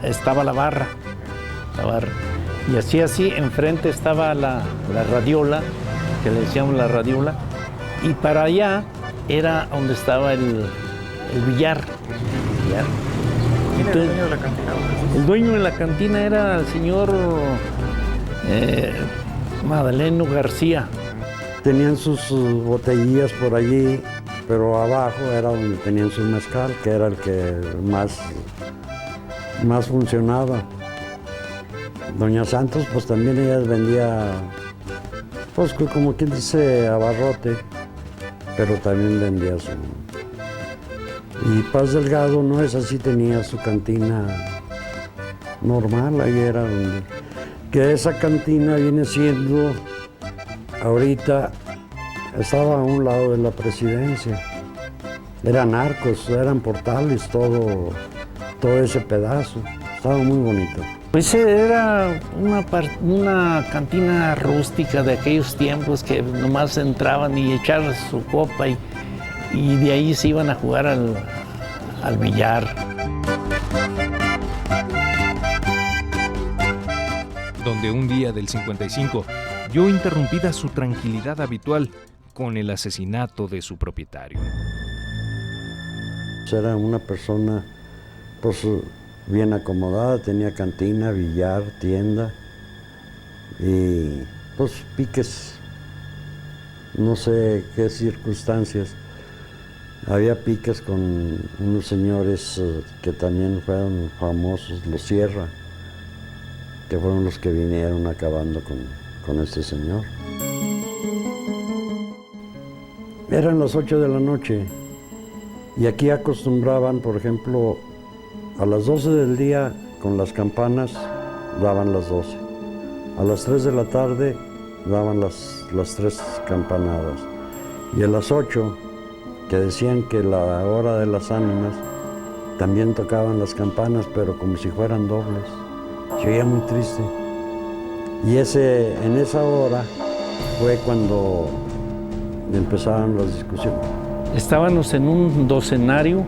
estaba la barra. Y así, enfrente estaba la radiola, que le decíamos la radiola, y para allá era donde estaba el billar. ¿Quién era el dueño de la cantina? El dueño de la cantina era el señor Madaleno García. Tenían sus botellillas por allí, pero abajo era donde tenían su mezcal, que era el que más funcionaba. Doña Santos, pues también ella vendía, pues como quien dice, abarrote, pero también vendía su... Y Paz Delgado no es así, tenía su cantina normal, ahí era donde... Que esa cantina viene siendo, ahorita, estaba a un lado de la presidencia. Eran arcos, eran portales, todo ese pedazo. Estaba muy bonito. Pues era una cantina rústica de aquellos tiempos que nomás entraban y echaban su copa y de ahí se iban a jugar al billar. Donde un día del 55 vio interrumpida su tranquilidad habitual con el asesinato de su propietario. Era una persona pues, bien acomodada, tenía cantina, billar, tienda y pues piques, no sé qué circunstancias. Había piques con unos señores que también fueron famosos, los Sierra, que fueron los que vinieron acabando con este señor. Eran las 8 de la noche y aquí acostumbraban, por ejemplo, a las 12 del día con las campanas daban las 12. A las 3 de la tarde daban las 3 campanadas. Y a las 8, que decían que la hora de las ánimas, también tocaban las campanas, pero como si fueran dobles. Se oía muy triste. Y en esa hora fue cuando empezaron las discusiones. Estábamos en un docenario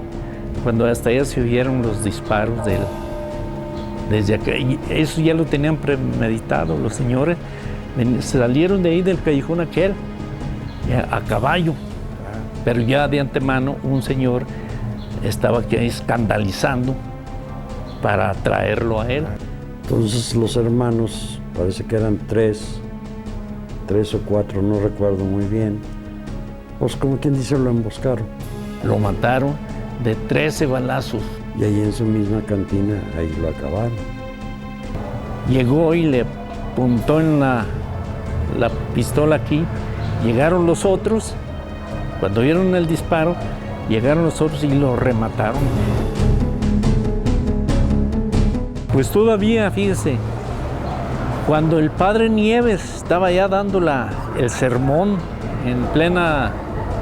cuando hasta allá se oyeron los disparos de él. Desde acá, y eso ya lo tenían premeditado los señores. Salieron de ahí del callejón aquel a caballo, pero ya de antemano un señor estaba aquí escandalizando para traerlo a él. Entonces los hermanos, parece que eran 3 o 4, no recuerdo muy bien, pues como quien dice, lo emboscaron. Lo mataron de 13 balazos. Y ahí en su misma cantina, ahí lo acabaron. Llegó y le apuntó en la pistola aquí. Llegaron los otros, cuando vieron el disparo, llegaron los otros y lo remataron. Pues todavía, fíjese, cuando el padre Nieves estaba ya dando el sermón en plena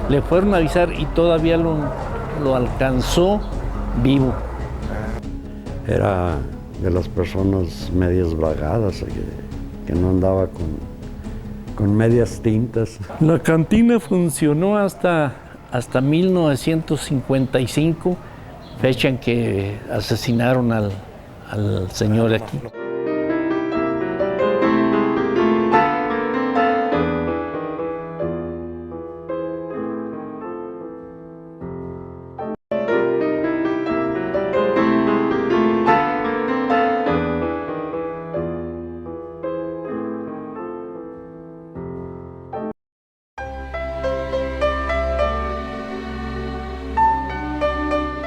Le fueron a avisar y todavía lo alcanzó vivo. Era de las personas medias bragadas, que no andaba con medias tintas. La cantina funcionó hasta 1955, fecha en que asesinaron al señor aquí.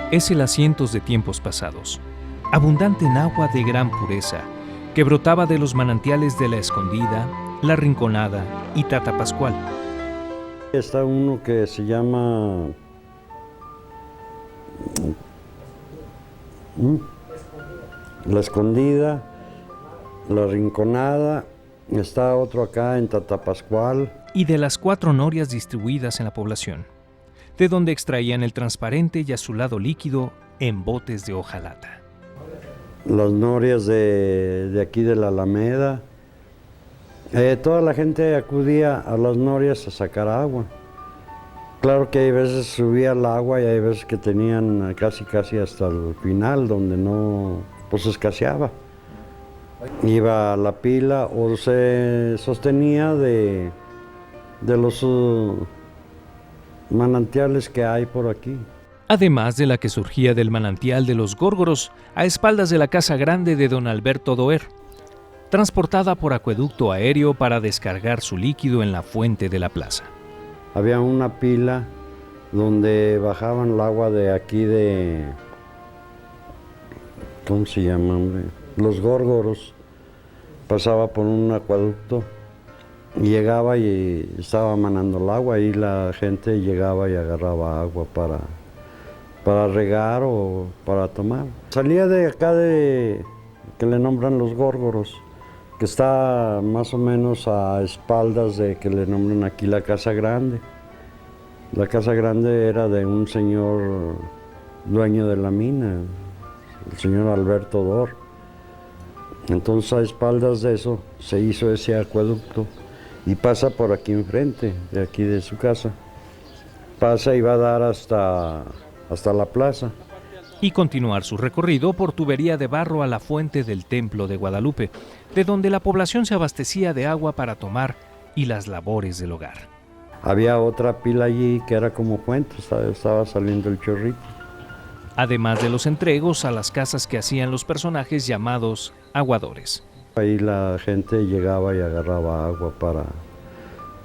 Es el Asientos de tiempos pasados, abundante en agua de gran pureza, que brotaba de los manantiales de La Escondida, La Rinconada y Tata Pascual. Está uno que se llama La Escondida, La Rinconada, está otro acá en Tata Pascual. Y de las 4 norias distribuidas en la población, de donde extraían el transparente y azulado líquido en botes de hojalata. Las norias de aquí de la Alameda. Toda la gente acudía a las norias a sacar agua. Claro que hay veces subía el agua y hay veces que tenían casi hasta el final, donde no, pues escaseaba. Iba a la pila o se sostenía de los manantiales que hay por aquí. Además de la que surgía del manantial de los Górgoros a espaldas de la casa grande de don Alberto Doer, transportada por acueducto aéreo para descargar su líquido en la fuente de la plaza. Había una pila donde bajaban el agua de aquí de... ¿Cómo se llama, hombre? Los Górgoros. Pasaba por un acueducto y llegaba y estaba manando el agua y la gente llegaba y agarraba agua para regar o para tomar. Salía de acá que le nombran los Górgoros, que está más o menos a espaldas de que le nombran aquí la Casa Grande. La Casa Grande era de un señor dueño de la mina, el señor Alberto Doer. Entonces a espaldas de eso se hizo ese acueducto y pasa por aquí enfrente, de aquí de su casa. Pasa y va a dar hasta la plaza. Y continuar su recorrido por tubería de barro a la fuente del Templo de Guadalupe, de donde la población se abastecía de agua para tomar y las labores del hogar. Había otra pila allí que era como fuente, estaba saliendo el chorrito. Además de los entregos a las casas que hacían los personajes llamados aguadores. Ahí la gente llegaba y agarraba agua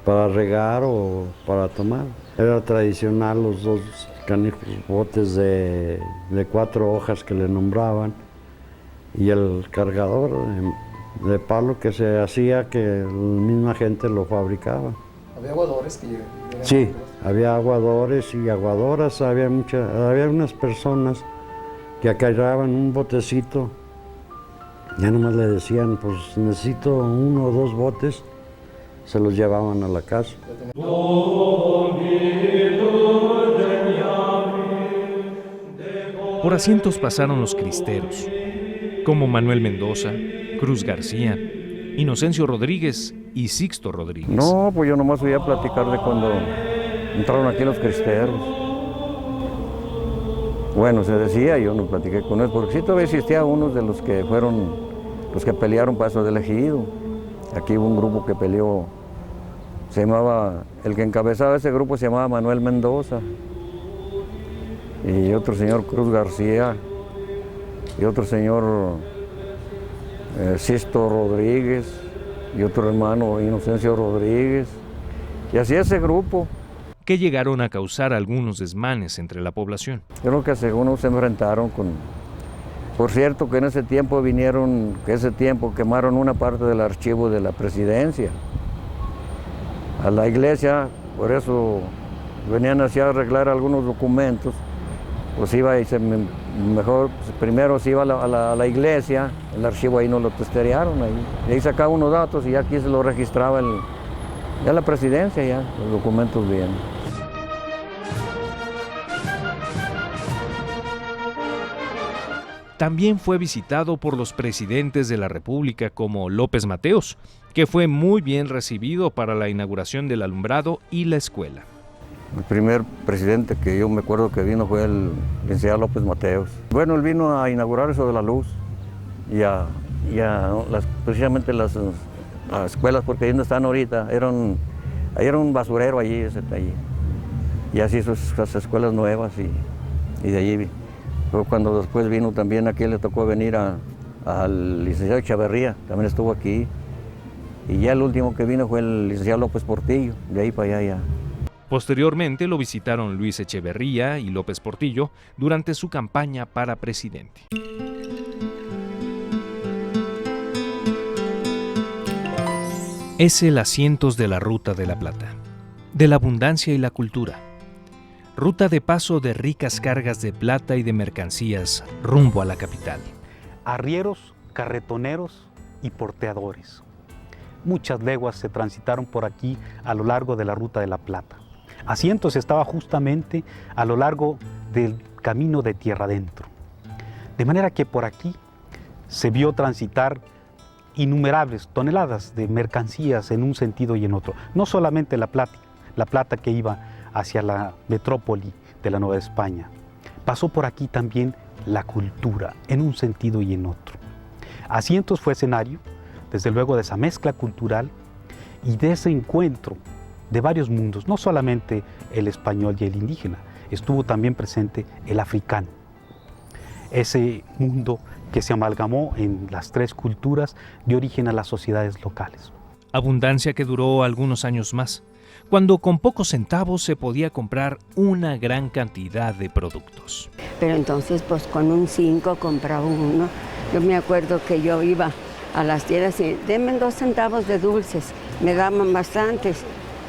para regar o para tomar. Era tradicional los 2 canijos botes de 4 hojas que le nombraban y el cargador de palo que se hacía, que la misma gente lo fabricaba. ¿Había aguadores que llegaban? Sí, había aguadores y aguadoras, había unas personas que acarreaban un botecito, ya nomás le decían, pues necesito 1 o 2 botes, se los llevaban a la casa. Por Asientos pasaron los cristeros, como Manuel Mendoza, Cruz García, Inocencio Rodríguez y Sixto Rodríguez. No, pues yo nomás voy a platicar de cuando entraron aquí los cristeros. Bueno, se decía, yo no platiqué con él, porque sí todavía existía unos de los que fueron, los que pelearon para eso del ejido. Aquí hubo un grupo que peleó, se llamaba, el que encabezaba ese grupo se llamaba Manuel Mendoza. Y otro señor Cruz García, y otro señor Sixto Rodríguez, y otro hermano Inocencio Rodríguez, y así ese grupo. Que llegaron a causar algunos desmanes entre la población. Yo creo que según se enfrentaron con... Por cierto que en ese tiempo quemaron una parte del archivo de la presidencia. A la iglesia, por eso venían así a arreglar algunos documentos, pues iba y primero se iba a la iglesia, el archivo ahí no lo testerearon, ahí sacaba unos datos y aquí se lo registraba ya la presidencia, ya los documentos bien. también fue visitado por los presidentes de la República como López Mateos, que fue muy bien recibido para la inauguración del alumbrado y la escuela. El primer presidente que yo me acuerdo que vino fue el licenciado López Mateos. Bueno, él vino a inaugurar eso de la luz precisamente las escuelas, porque ahí donde están ahorita, era un basurero allí. Y así esas escuelas nuevas y de allí. Pero cuando después vino también aquí, le tocó venir al licenciado Echeverría, también estuvo aquí. Y ya el último que vino fue el licenciado López Portillo, de ahí para allá ya. Posteriormente lo visitaron Luis Echeverría y López Portillo durante su campaña para presidente. Es el Asientos de la Ruta de la Plata, de la abundancia y la cultura. Ruta de paso de ricas cargas de plata y de mercancías rumbo a la capital. Arrieros, carretoneros y porteadores. Muchas leguas se transitaron por aquí a lo largo de la Ruta de la Plata. Asientos estaba justamente a lo largo del camino de tierra adentro. De manera que por aquí se vio transitar innumerables toneladas de mercancías en un sentido y en otro. No solamente la plata que iba hacia la metrópoli de la Nueva España. Pasó por aquí también la cultura en un sentido y en otro. Asientos fue escenario, desde luego, de esa mezcla cultural y de ese encuentro de varios mundos, no solamente el español y el indígena, estuvo también presente el africano. Ese mundo que se amalgamó en las tres culturas dio origen a las sociedades locales. Abundancia que duró algunos años más, cuando con pocos centavos se podía comprar una gran cantidad de productos. Pero entonces, pues con un 5 compraba uno. Yo me acuerdo que yo iba a las tiendas y denme 2 centavos de dulces, me daban bastantes.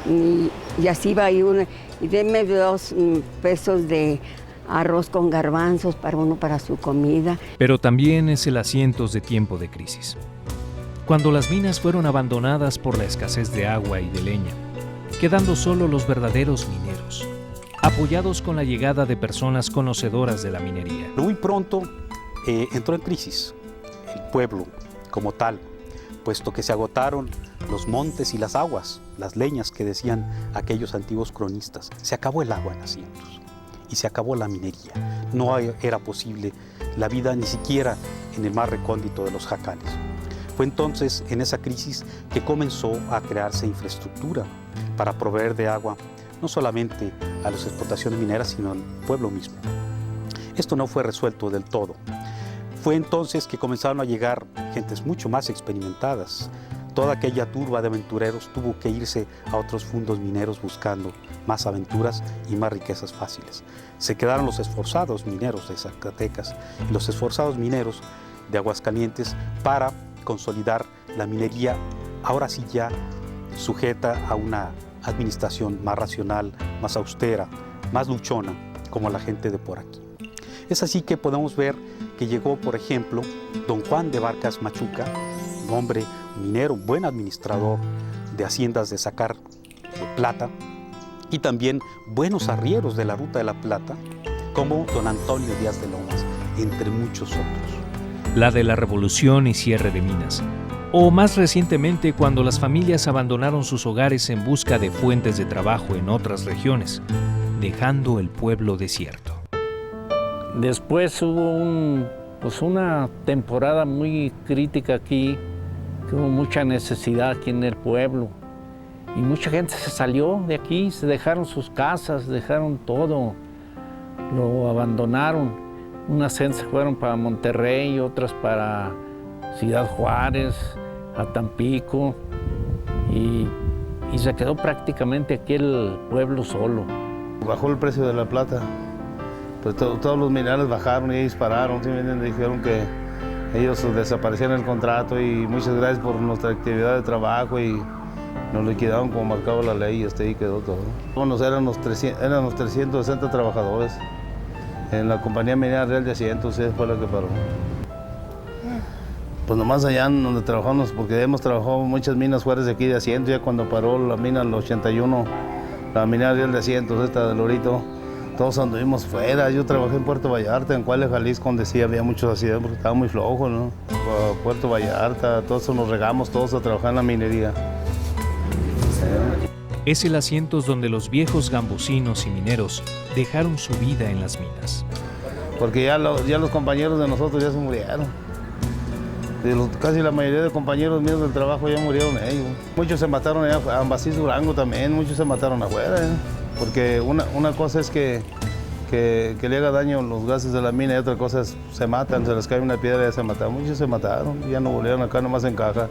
Y así iba ahí uno, y denme 2 pesos de arroz con garbanzos para uno para su comida. Pero también es el Asientos de tiempo de crisis, cuando las minas fueron abandonadas por la escasez de agua y de leña, quedando solo los verdaderos mineros, apoyados con la llegada de personas conocedoras de la minería. Muy pronto entró en crisis el pueblo como tal, puesto que se agotaron los montes y las aguas, las leñas que decían aquellos antiguos cronistas. Se acabó el agua en Asientos y se acabó la minería. No era posible la vida ni siquiera en el más recóndito de los jacales. Fue entonces en esa crisis que comenzó a crearse infraestructura para proveer de agua no solamente a las explotaciones mineras, sino al pueblo mismo. Esto no fue resuelto del todo. Fue entonces que comenzaron a llegar gentes mucho más experimentadas. Toda aquella turba de aventureros tuvo que irse a otros fundos mineros buscando más aventuras y más riquezas fáciles. Se quedaron los esforzados mineros de Zacatecas y los esforzados mineros de Aguascalientes para consolidar la minería, ahora sí ya sujeta a una administración más racional, más austera, más luchona, como la gente de por aquí. Es así que podemos ver que llegó, por ejemplo, don Juan de Barcas Machuca, un hombre minero, un buen administrador de haciendas de sacar plata, y también buenos arrieros de la Ruta de la Plata, como don Antonio Díaz de Lomas, entre muchos otros. La de la revolución y cierre de minas, o más recientemente cuando las familias abandonaron sus hogares en busca de fuentes de trabajo en otras regiones, dejando el pueblo desierto. Después hubo una temporada muy crítica aquí, que hubo mucha necesidad aquí en el pueblo. Y mucha gente se salió de aquí, se dejaron sus casas, dejaron todo, lo abandonaron. Unas gentes se fueron para Monterrey, otras para Ciudad Juárez, a Tampico, y se quedó prácticamente aquí el pueblo solo. Bajó el precio de la plata, pues todos los minerales bajaron y dispararon, ¿sí? Dijeron que ellos desaparecieron el contrato y muchas gracias por nuestra actividad de trabajo y nos liquidaron como marcaba la ley y hasta ahí quedó todo. Bueno, eran los 360 trabajadores. En la compañía minera Real de Asientos, fue la que paró. Pues nomás allá donde trabajamos, porque hemos trabajado muchas minas fuera de aquí de Asientos, ya cuando paró la mina en el 81, la minera Real de Asientos, esta del Lorito, Todos anduvimos fuera. Yo trabajé en Puerto Vallarta, en Cuale, Jalisco, donde sí había muchos accidentes porque estaba muy flojo, ¿no? A Puerto Vallarta, todos eso nos regamos todos a trabajar en la minería. Es el Asientos donde los viejos gambusinos y mineros dejaron su vida en las minas. Porque ya los compañeros de nosotros ya se murieron. Casi la mayoría de compañeros míos del trabajo ya murieron ellos. Muchos se mataron allá, en Ambasís, Durango también, muchos se mataron afuera. Porque una cosa es que le haga daño los gases de la mina y otra cosa es se matan, se les cae una piedra y ya se mataron. Muchos se mataron, ya no volvieron acá, nomás en caja.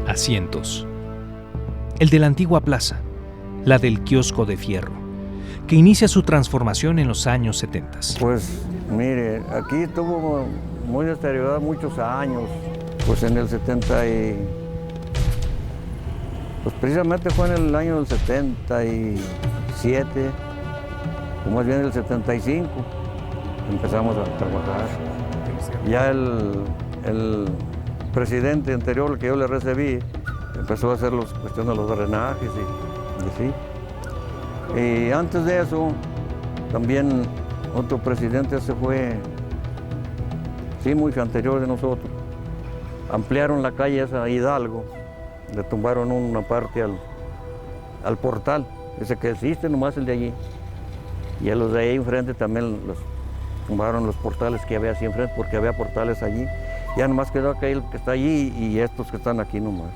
Asientos. El de la antigua plaza, la del kiosco de fierro, que inicia su transformación en los años 70. Pues mire, aquí estuvo muy deteriorada muchos años, pues en el 70 y... Pues precisamente fue en el año del 77, o más bien el 75, empezamos a trabajar. Ya el presidente anterior, el que yo le recibí, empezó a hacer las cuestiones de los drenajes y así. Y antes de eso, también otro presidente se fue, sí, muy anterior de nosotros. Ampliaron la calle esa Hidalgo, le tumbaron una parte al portal, ese que existe, nomás el de allí. Y a los de ahí enfrente también los tumbaron los portales que había así enfrente, porque había portales allí. Ya nomás quedó aquel que está allí y estos que están aquí nomás.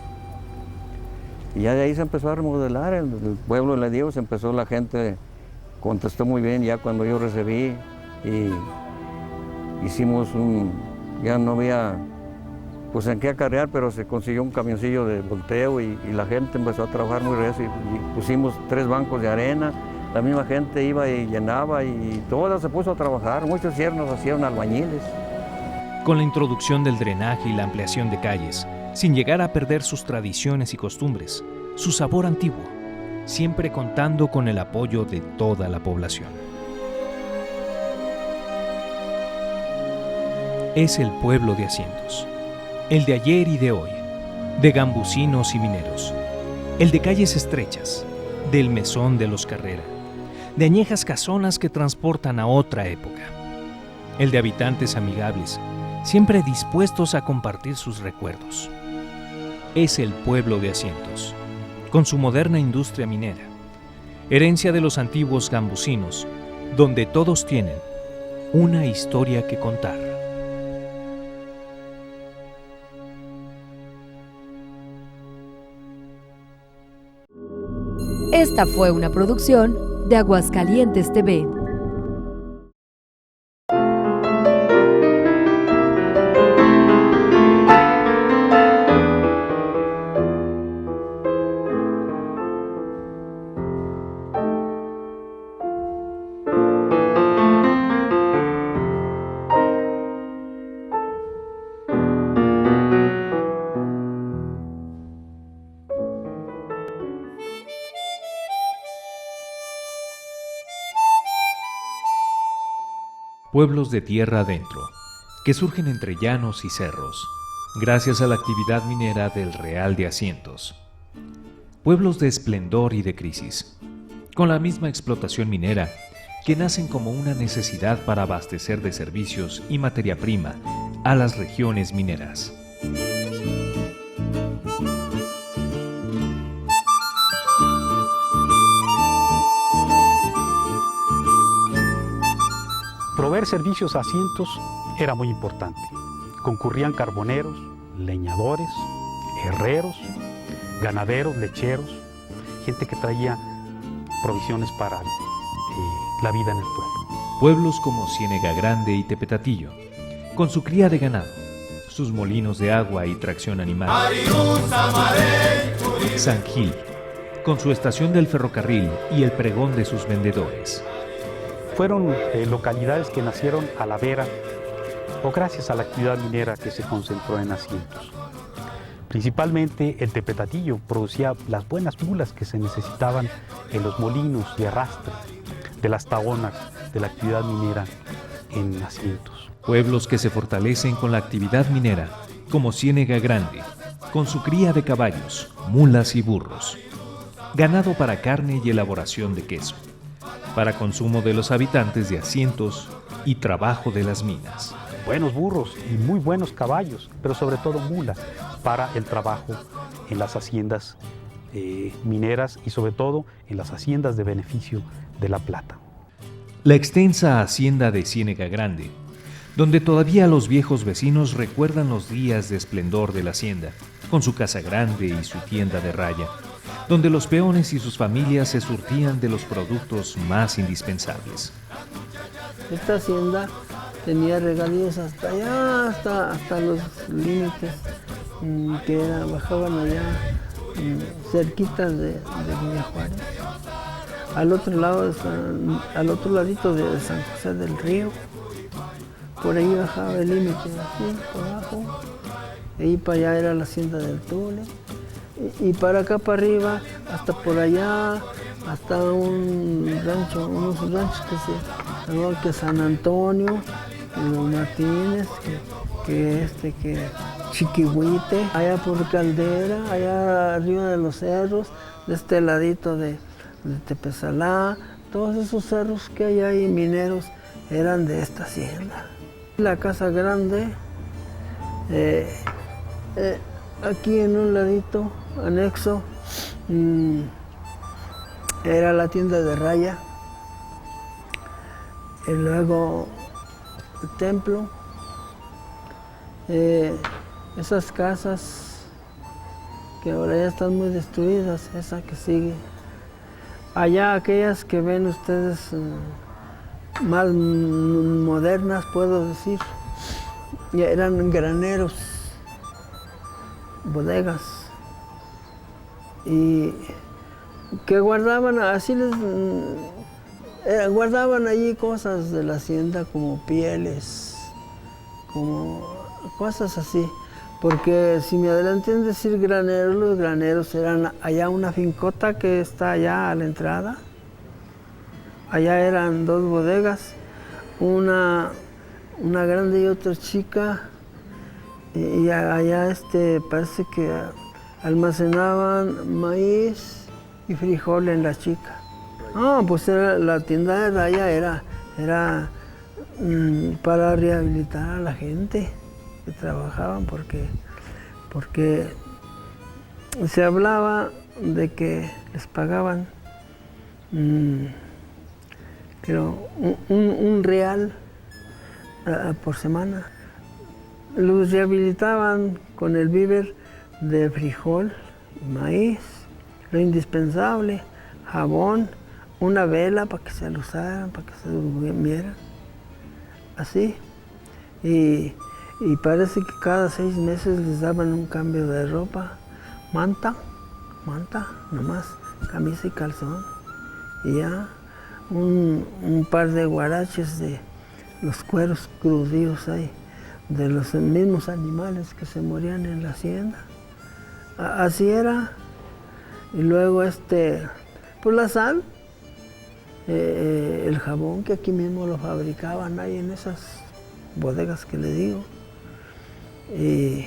Y ya de ahí se empezó a remodelar, el pueblo, le digo, se empezó, la gente contestó muy bien ya cuando yo recibí y hicimos ya no había pues en qué acarrear, pero se consiguió un camioncillo de volteo y la gente empezó a trabajar muy recio y pusimos 3 bancos de arena, la misma gente iba y llenaba y toda se puso a trabajar, muchos siervos hacían albañiles. Con la introducción del drenaje y la ampliación de calles, sin llegar a perder sus tradiciones y costumbres, su sabor antiguo, siempre contando con el apoyo de toda la población. Es el pueblo de Asientos, el de ayer y de hoy, de gambusinos y mineros, el de calles estrechas, del mesón de los Carrera, de añejas casonas que transportan a otra época, el de habitantes amigables, siempre dispuestos a compartir sus recuerdos. Es el pueblo de Asientos, con su moderna industria minera, herencia de los antiguos gambusinos, donde todos tienen una historia que contar. Esta fue una producción de Aguascalientes TV. Pueblos de tierra adentro, que surgen entre llanos y cerros, gracias a la actividad minera del Real de Asientos. Pueblos de esplendor y de crisis, con la misma explotación minera, que nacen como una necesidad para abastecer de servicios y materia prima a las regiones mineras. Proveer servicios a Asientos era muy importante. Concurrían carboneros, leñadores, herreros, ganaderos, lecheros, gente que traía provisiones para la vida en el pueblo. Pueblos como Ciénega Grande y Tepetatillo, con su cría de ganado, sus molinos de agua y tracción animal. San Gil, con su estación del ferrocarril y el pregón de sus vendedores. Fueron localidades que nacieron a la vera o gracias a la actividad minera que se concentró en Asientos. Principalmente el Tepetatillo producía las buenas mulas que se necesitaban en los molinos de arrastre, de las tahonas, de la actividad minera en Asientos. Pueblos que se fortalecen con la actividad minera, como Ciénega Grande, con su cría de caballos, mulas y burros, ganado para carne y elaboración de queso, para consumo de los habitantes de asientos y trabajo de las minas. Buenos burros y muy buenos caballos, pero sobre todo mulas para el trabajo en las haciendas mineras y sobre todo en las haciendas de beneficio de la plata. La extensa hacienda de Ciénega Grande, donde todavía los viejos vecinos recuerdan los días de esplendor de la hacienda, con su casa grande y su tienda de raya, donde los peones y sus familias se surtían de los productos más indispensables. Esta hacienda tenía regadíos hasta allá, hasta los límites que bajaban allá, cerquitas de Villa Juárez. Al otro lado, al otro ladito de San José del Río, por ahí bajaba el límite, así, por abajo. Ahí para allá era la hacienda del Tule. Y para acá para arriba, hasta por allá, hasta un rancho, unos ranchos que San Antonio, los Martínez, que Chiquihuite, allá por Caldera, allá arriba de los cerros, de este ladito de Tepezalá, todos esos cerros que hay ahí mineros eran de esta hacienda. La casa grande, aquí en un ladito, anexo, era la tienda de raya, y luego el templo, esas casas que ahora ya están muy destruidas, esa que sigue. Allá aquellas que ven ustedes más modernas, puedo decir, ya eran graneros, bodegas, y que guardaban, así guardaban allí cosas de la hacienda como pieles, como cosas así. Porque si me adelanté en decir graneros, los graneros eran allá una fincota que está allá a la entrada. Allá eran dos bodegas, una grande y otra chica. Y allá parece que almacenaban maíz y frijol en la chica. Pues la tienda de raya era para rehabilitar a la gente que trabajaban, porque se hablaba de que les pagaban creo, un real por semana. Los rehabilitaban con el víver de frijol, maíz, lo indispensable, jabón, una vela para que se lo usaran, para que se durmieran, así. Y parece que cada 6 meses les daban un cambio de ropa, manta, nomás, camisa y calzón. Y ya un par de guaraches de los cueros crudidos ahí, de los mismos animales que se morían en la hacienda. Así era. Y luego pues la sal, el jabón que aquí mismo lo fabricaban ahí en esas bodegas que le digo. Y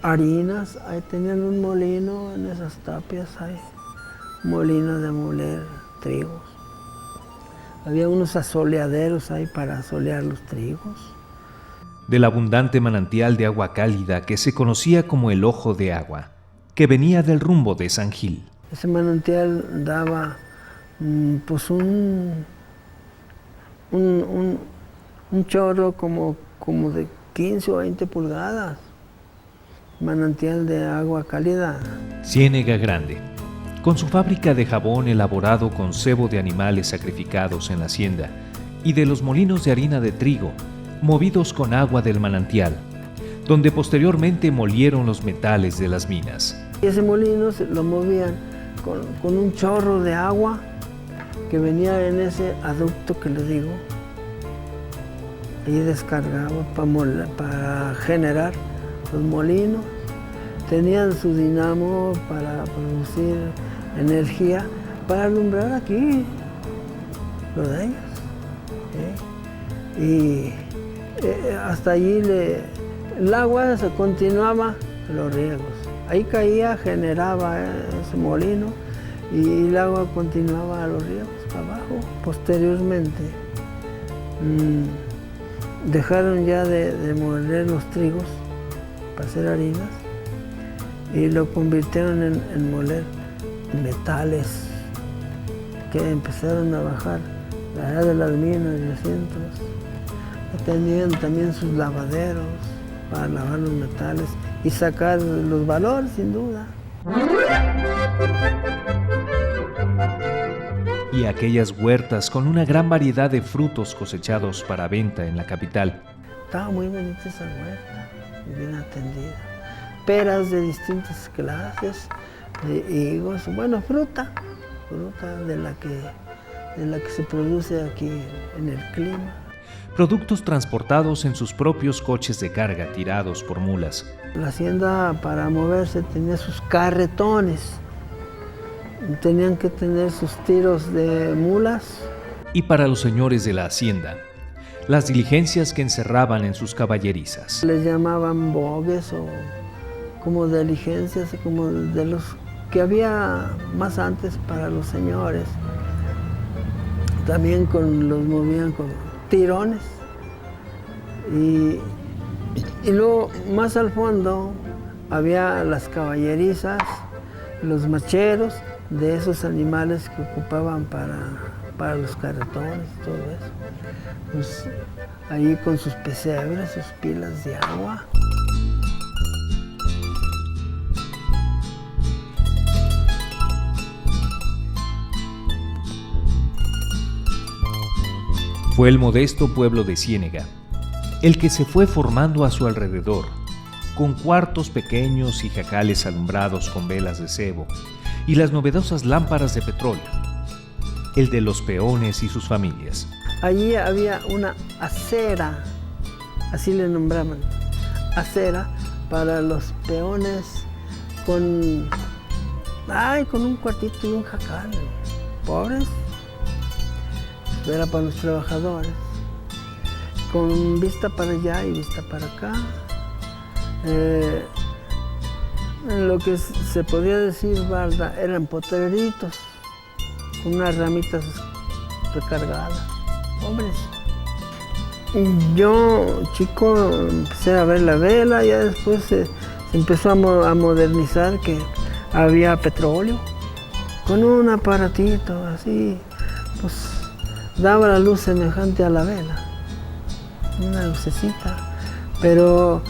harinas, ahí tenían un molino en esas tapias, hay molino de moler trigos. Había unos asoleaderos ahí para asolear los trigos. Del abundante manantial de agua cálida que se conocía como el Ojo de Agua, que venía del rumbo de San Gil. Ese manantial daba pues un chorro como de 15 o 20 pulgadas, manantial de agua cálida. Ciénega Grande, con su fábrica de jabón elaborado con sebo de animales sacrificados en la hacienda y de los molinos de harina de trigo, movidos con agua del manantial, donde posteriormente molieron los metales de las minas. Y ese molino lo movían con un chorro de agua que venía en ese aducto que le digo, y descargaba para generar los molinos. Tenían su dinamo para producir energía, para alumbrar aquí, lo de ellos. Y hasta allí El agua se continuaba a los riegos. Ahí caía, generaba ese molino y el agua continuaba a los riegos para abajo. Posteriormente dejaron ya de moler los trigos para hacer harinas y lo convirtieron en moler metales que empezaron a bajar allá de las minas y centros. Tenían también sus lavaderos para lavar los metales y sacar los valores, sin duda. Y aquellas huertas con una gran variedad de frutos cosechados para venta en la capital. Estaba muy bonita esa huerta, bien atendida. Peras de distintas clases, de higos, bueno, fruta de la que se produce aquí en el clima. Productos transportados en sus propios coches de carga tirados por mulas. La hacienda para moverse tenía sus carretones, tenían que tener sus tiros de mulas. Y para los señores de la hacienda, las diligencias que encerraban en sus caballerizas. Les llamaban bogues o como diligencias, como de los que había más antes para los señores. También los movían con tirones y luego más al fondo había las caballerizas, los macheros de esos animales que ocupaban para los carretones y todo eso. Pues ahí con sus pesebres, sus pilas de agua. Fue el modesto pueblo de Ciénega el que se fue formando a su alrededor, con cuartos pequeños y jacales alumbrados con velas de cebo y las novedosas lámparas de petróleo, el de los peones y sus familias. Allí había una acera, así le nombraban, acera para los peones con un cuartito y un jacal, pobres. Era para los trabajadores, con vista para allá y vista para acá. Lo que se podía decir, barda, eran potreritos, con unas ramitas recargadas, hombres. Yo, chico, empecé a ver la vela, ya después se empezó a modernizar, que había petróleo, con un aparatito así, pues daba la luz semejante a la vela, una lucecita, pero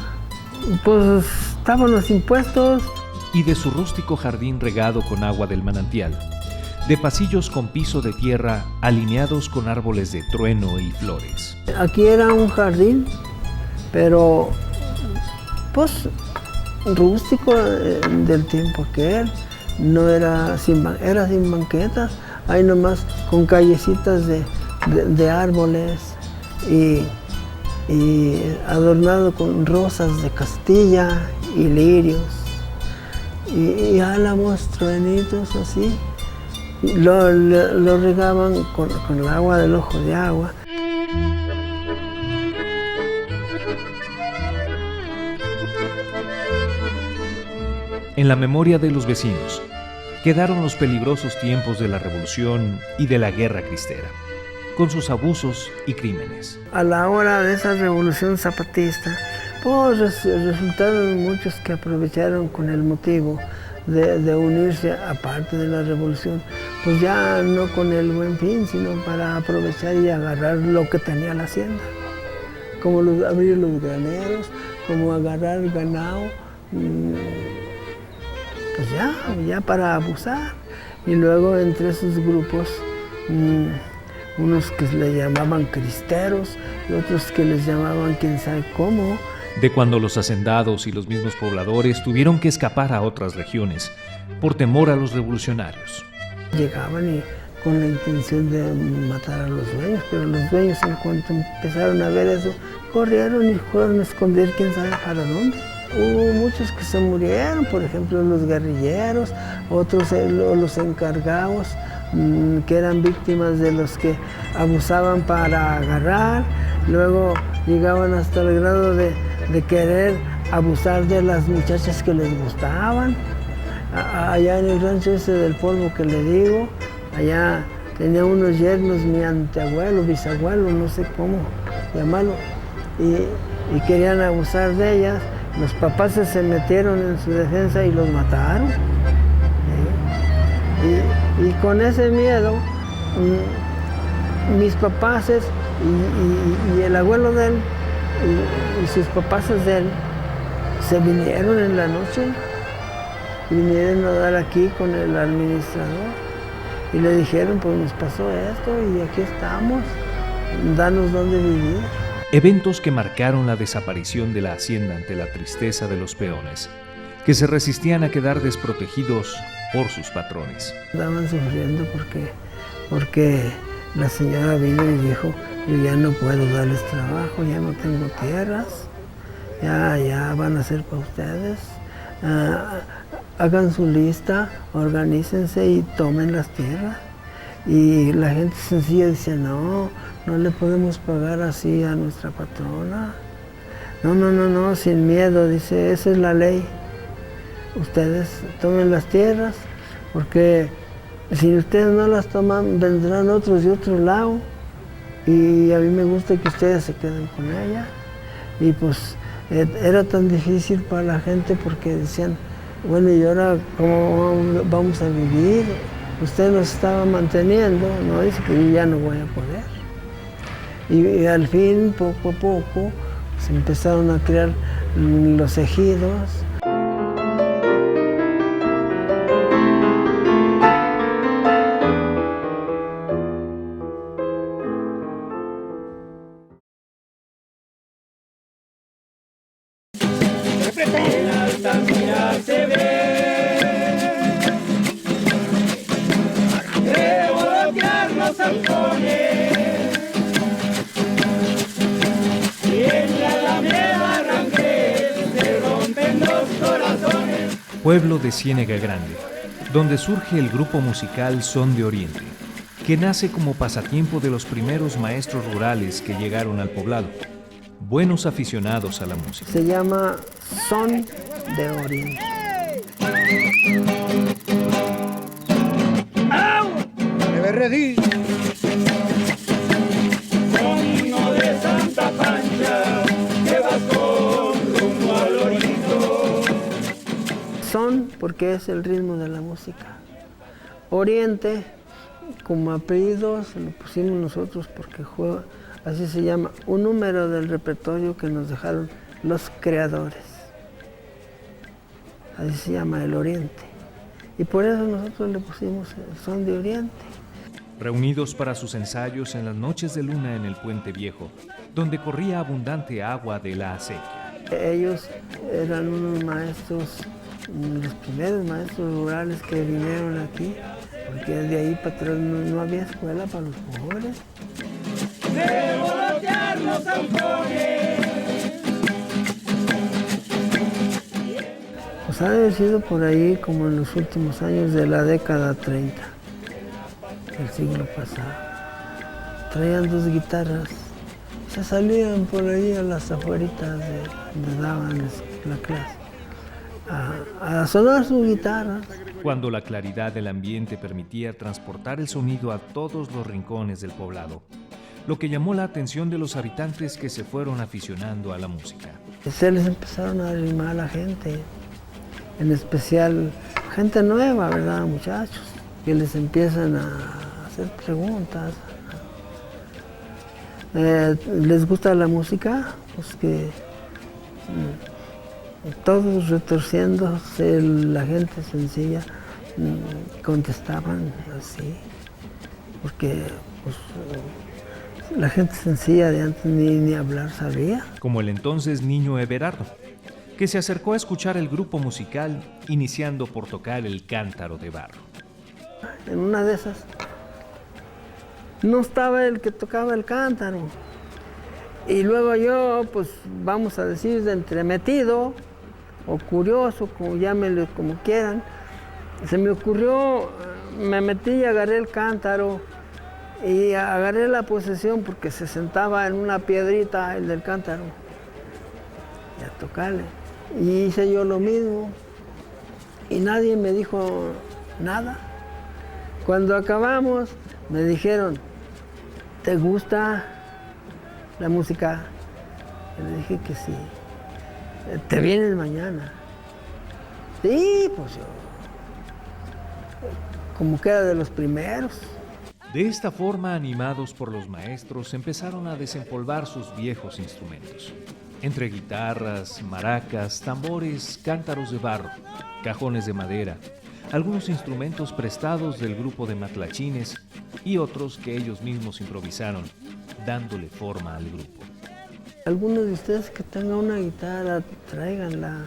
pues estaban los impuestos. Y de su rústico jardín regado con agua del manantial, de pasillos con piso de tierra alineados con árboles de trueno y flores. Aquí era un jardín, pero pues rústico del tiempo aquel, no era sin banquetas, ahí nomás con callecitas de árboles y adornado con rosas de Castilla y lirios y álamos, truenitos así. Lo regaban con el agua del ojo de agua. En la memoria de los vecinos quedaron los peligrosos tiempos de la Revolución y de la Guerra Cristera, con sus abusos y crímenes. A la hora de esa Revolución Zapatista, pues resultaron muchos que aprovecharon con el motivo de unirse, aparte de la Revolución, pues ya no con el buen fin, sino para aprovechar y agarrar lo que tenía la hacienda, como abrir los graneros, como agarrar ganado, pues ya para abusar. Y luego entre esos grupos, unos que le llamaban cristeros y otros que les llamaban quién sabe cómo. De cuando los hacendados y los mismos pobladores tuvieron que escapar a otras regiones por temor a los revolucionarios. Llegaban y con la intención de matar a los dueños, pero los dueños en cuanto empezaron a ver eso, corrieron y fueron a esconder quién sabe para dónde. Hubo muchos que se murieron, por ejemplo los guerrilleros, otros los encargados, que eran víctimas de los que abusaban para agarrar, luego llegaban hasta el grado de de querer abusar de las muchachas que les gustaban. Allá en el rancho ese del polvo que le digo, allá tenía unos yernos, mi anteabuelo, bisabuelo, no sé cómo llamarlo, y querían abusar de ellas. Los papás se metieron en su defensa y los mataron. Y con ese miedo, mis papás y el abuelo de él y sus papás de él se vinieron en la noche, vinieron a dar aquí con el administrador y le dijeron, pues nos pasó esto y aquí estamos, danos dónde vivir. Eventos que marcaron la desaparición de la hacienda ante la tristeza de los peones, que se resistían a quedar desprotegidos por sus patrones. Estaban sufriendo porque la señora vino y dijo, yo ya no puedo darles trabajo, ya no tengo tierras, ya van a ser para ustedes. Hagan su lista, organícense y tomen las tierras. Y la gente sencilla dice, no le podemos pagar así a nuestra patrona. No, sin miedo, dice, esa es la ley. Ustedes tomen las tierras, porque si ustedes no las toman, vendrán otros de otro lado. Y a mí me gusta que ustedes se queden con ella. Y pues era tan difícil para la gente porque decían, bueno, ¿y ahora cómo vamos a vivir? Usted nos estaba manteniendo, ¿no? Dice que yo ya no voy a poder. Y al fin, poco a poco, se empezaron a crear los ejidos. En Altamira se ve revolotear los halcones y en la Alameda Rangel se rompen los corazones. Pueblo de Ciénega Grande, donde surge el grupo musical Son de Oriente, que nace como pasatiempo de los primeros maestros rurales que llegaron al poblado, buenos aficionados a la música. Se llama Son de Oriente. Sonino de Santa Pancha, que vas con rumbo al Orito. Son porque es el ritmo de la música. Oriente, como apellidos, lo pusimos nosotros porque juega, así se llama, un número del repertorio que nos dejaron los creadores. Así se llama el Oriente. Y por eso nosotros le pusimos el Son de Oriente. Reunidos para sus ensayos en las noches de luna en el Puente Viejo, donde corría abundante agua de la acequia. Ellos eran unos maestros, los primeros maestros rurales que vinieron aquí, porque de ahí para atrás no había escuela para los pobres. Revolotear los halcones. Pues ha de haber sido por ahí como en los últimos años de la década 30 del siglo pasado. Traían dos guitarras, se salían por ahí a las afueritas donde daban la clase a sonar sus guitarras. Cuando la claridad del ambiente permitía transportar el sonido a todos los rincones del poblado, lo que llamó la atención de los habitantes que se fueron aficionando a la música. Se les empezaron a arrimar a la gente, en especial gente nueva, ¿verdad, muchachos? Que les empiezan a hacer preguntas. ¿Les gusta la música? Pues que todos retorciéndose, la gente sencilla contestaban así, porque pues, la gente sencilla de antes ni hablar sabía. Como el entonces niño Everardo, que se acercó a escuchar el grupo musical, iniciando por tocar el cántaro de barro. En una de esas, no estaba el que tocaba el cántaro. Y luego yo, pues vamos a decir, de entremetido o curioso, como llámenle como quieran, se me ocurrió, me metí y agarré el cántaro y agarré la posesión porque se sentaba en una piedrita el del cántaro. tocarle. Y hice yo lo mismo y nadie me dijo nada. Cuando acabamos me dijeron, ¿te gusta la música? Le dije que sí. ¿Te vienes mañana? Sí, pues yo, como que era de los primeros. De esta forma, animados por los maestros, empezaron a desempolvar sus viejos instrumentos. Entre guitarras, maracas, tambores, cántaros de barro, cajones de madera, algunos instrumentos prestados del grupo de matlachines y otros que ellos mismos improvisaron, dándole forma al grupo. Algunos de ustedes que tengan una guitarra, tráiganla.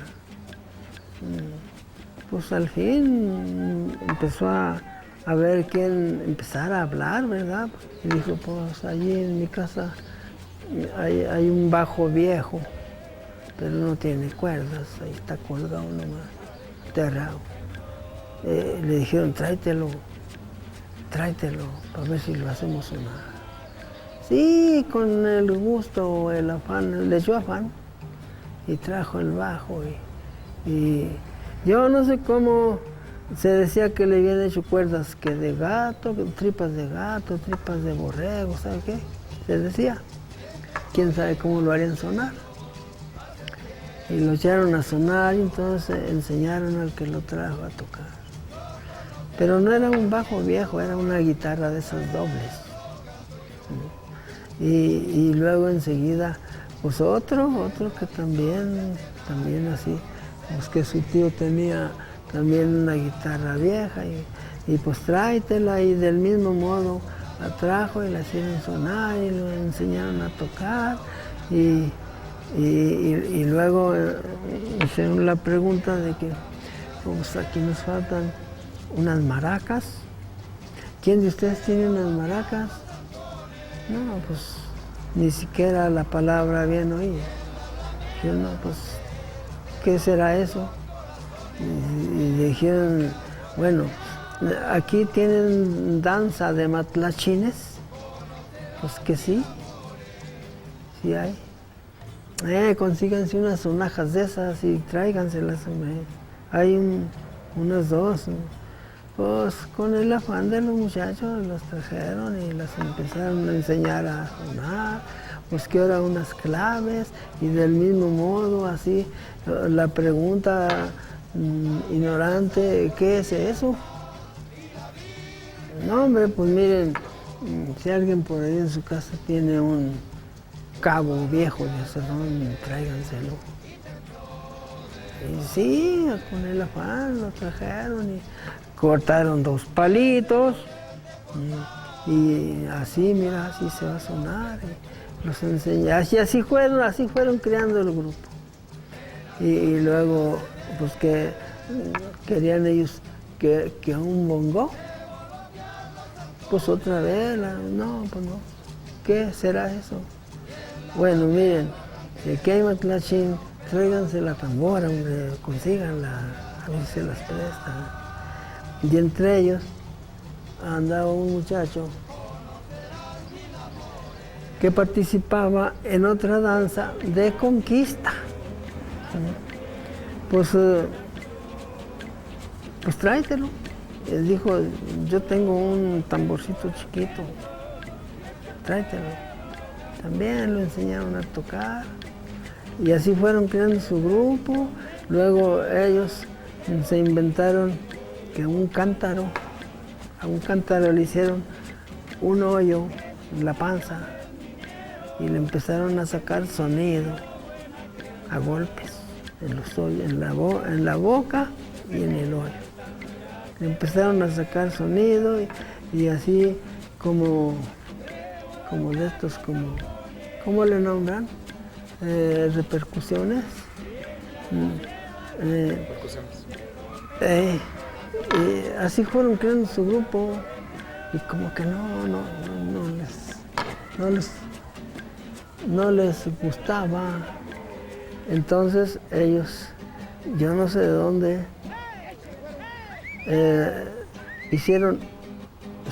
Pues al fin empezó a ver quién empezara a hablar, ¿verdad? Y dijo, pues allí en mi casa hay un bajo viejo, pero no tiene cuerdas, ahí está colgado nomás, enterrado. Le dijeron, tráetelo, para ver si lo hacemos sonar. Sí, con el gusto, el afán, le echó afán y trajo el bajo. Y yo no sé cómo se decía que le habían hecho cuerdas, que de gato, tripas de gato, tripas de borrego, ¿sabe qué? Se decía. Quién sabe cómo lo harían sonar. Y lo echaron a sonar y entonces enseñaron al que lo trajo a tocar. Pero no era un bajo viejo, era una guitarra de esas dobles. Y luego enseguida, pues otro que también así, pues que su tío tenía también una guitarra vieja y pues tráetela, y del mismo modo la trajo y la hicieron sonar y lo enseñaron a tocar y luego hicieron la pregunta de que pues aquí nos faltan unas maracas. ¿Quién de ustedes tiene unas maracas? No, pues ni siquiera la palabra bien oí. Yo no, pues, ¿qué será eso? Y dijeron, bueno, aquí tienen danza de matlachines. Pues que sí, sí hay. Consíganse unas sonajas de esas y tráiganselas. Hay unas dos. Pues con el afán de los muchachos las trajeron y las empezaron a enseñar a sonar, pues que eran unas claves, y del mismo modo así la pregunta ignorante, ¿qué es eso? No, hombre, pues miren, si alguien por ahí en su casa tiene un cabo viejo de acerrón, tráiganselo. Y sí, con el afán lo trajeron y cortaron 2 palitos y así, mira, así se va a sonar. Y los enseñé, y así fueron creando el grupo. Y luego, pues que querían ellos que un bongo, pues otra vez, no, pues no. ¿Qué será eso? Bueno, miren, si aquí hay matlachín, tráiganse la tambora, hombre, consíganla, a ver si se las prestan. Y entre ellos andaba un muchacho que participaba en otra danza de conquista. Pues tráetelo. Él dijo, yo tengo un tamborcito chiquito, tráetelo. También lo enseñaron a tocar. Y así fueron creando su grupo. Luego ellos se inventaron que a un cántaro le hicieron un hoyo en la panza y le empezaron a sacar sonido a golpes en los hoyos, en la boca y en el hoyo. Le empezaron a sacar sonido y así como de estos, ¿cómo le nombran? Repercusiones. Y así fueron creando su grupo y como que no les gustaba. Entonces ellos, yo no sé de dónde,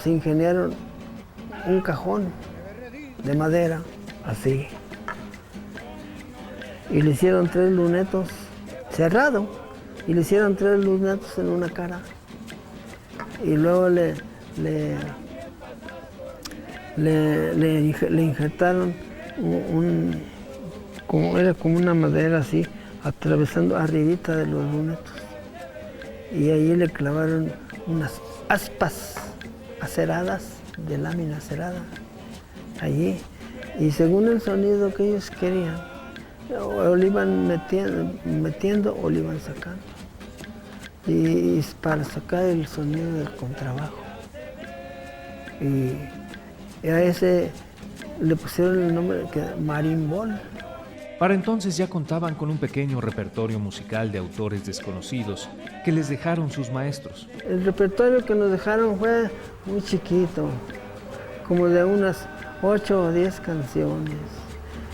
se ingeniaron un cajón de madera, así. y le hicieron 3 lunetos cerrado, y le hicieron 3 lunetos en una cara. Y luego le injertaron era como una madera así, atravesando arribita de los lunetos. Y ahí le clavaron unas aspas aceradas, de lámina acerada, allí. Y según el sonido que ellos querían, o le iban metiendo o le iban sacando. Y para sacar el sonido del contrabajo. Y a ese le pusieron el nombre de marimbol. Para entonces ya contaban con un pequeño repertorio musical de autores desconocidos que les dejaron sus maestros. El repertorio que nos dejaron fue muy chiquito, como de unas 8 o 10 canciones.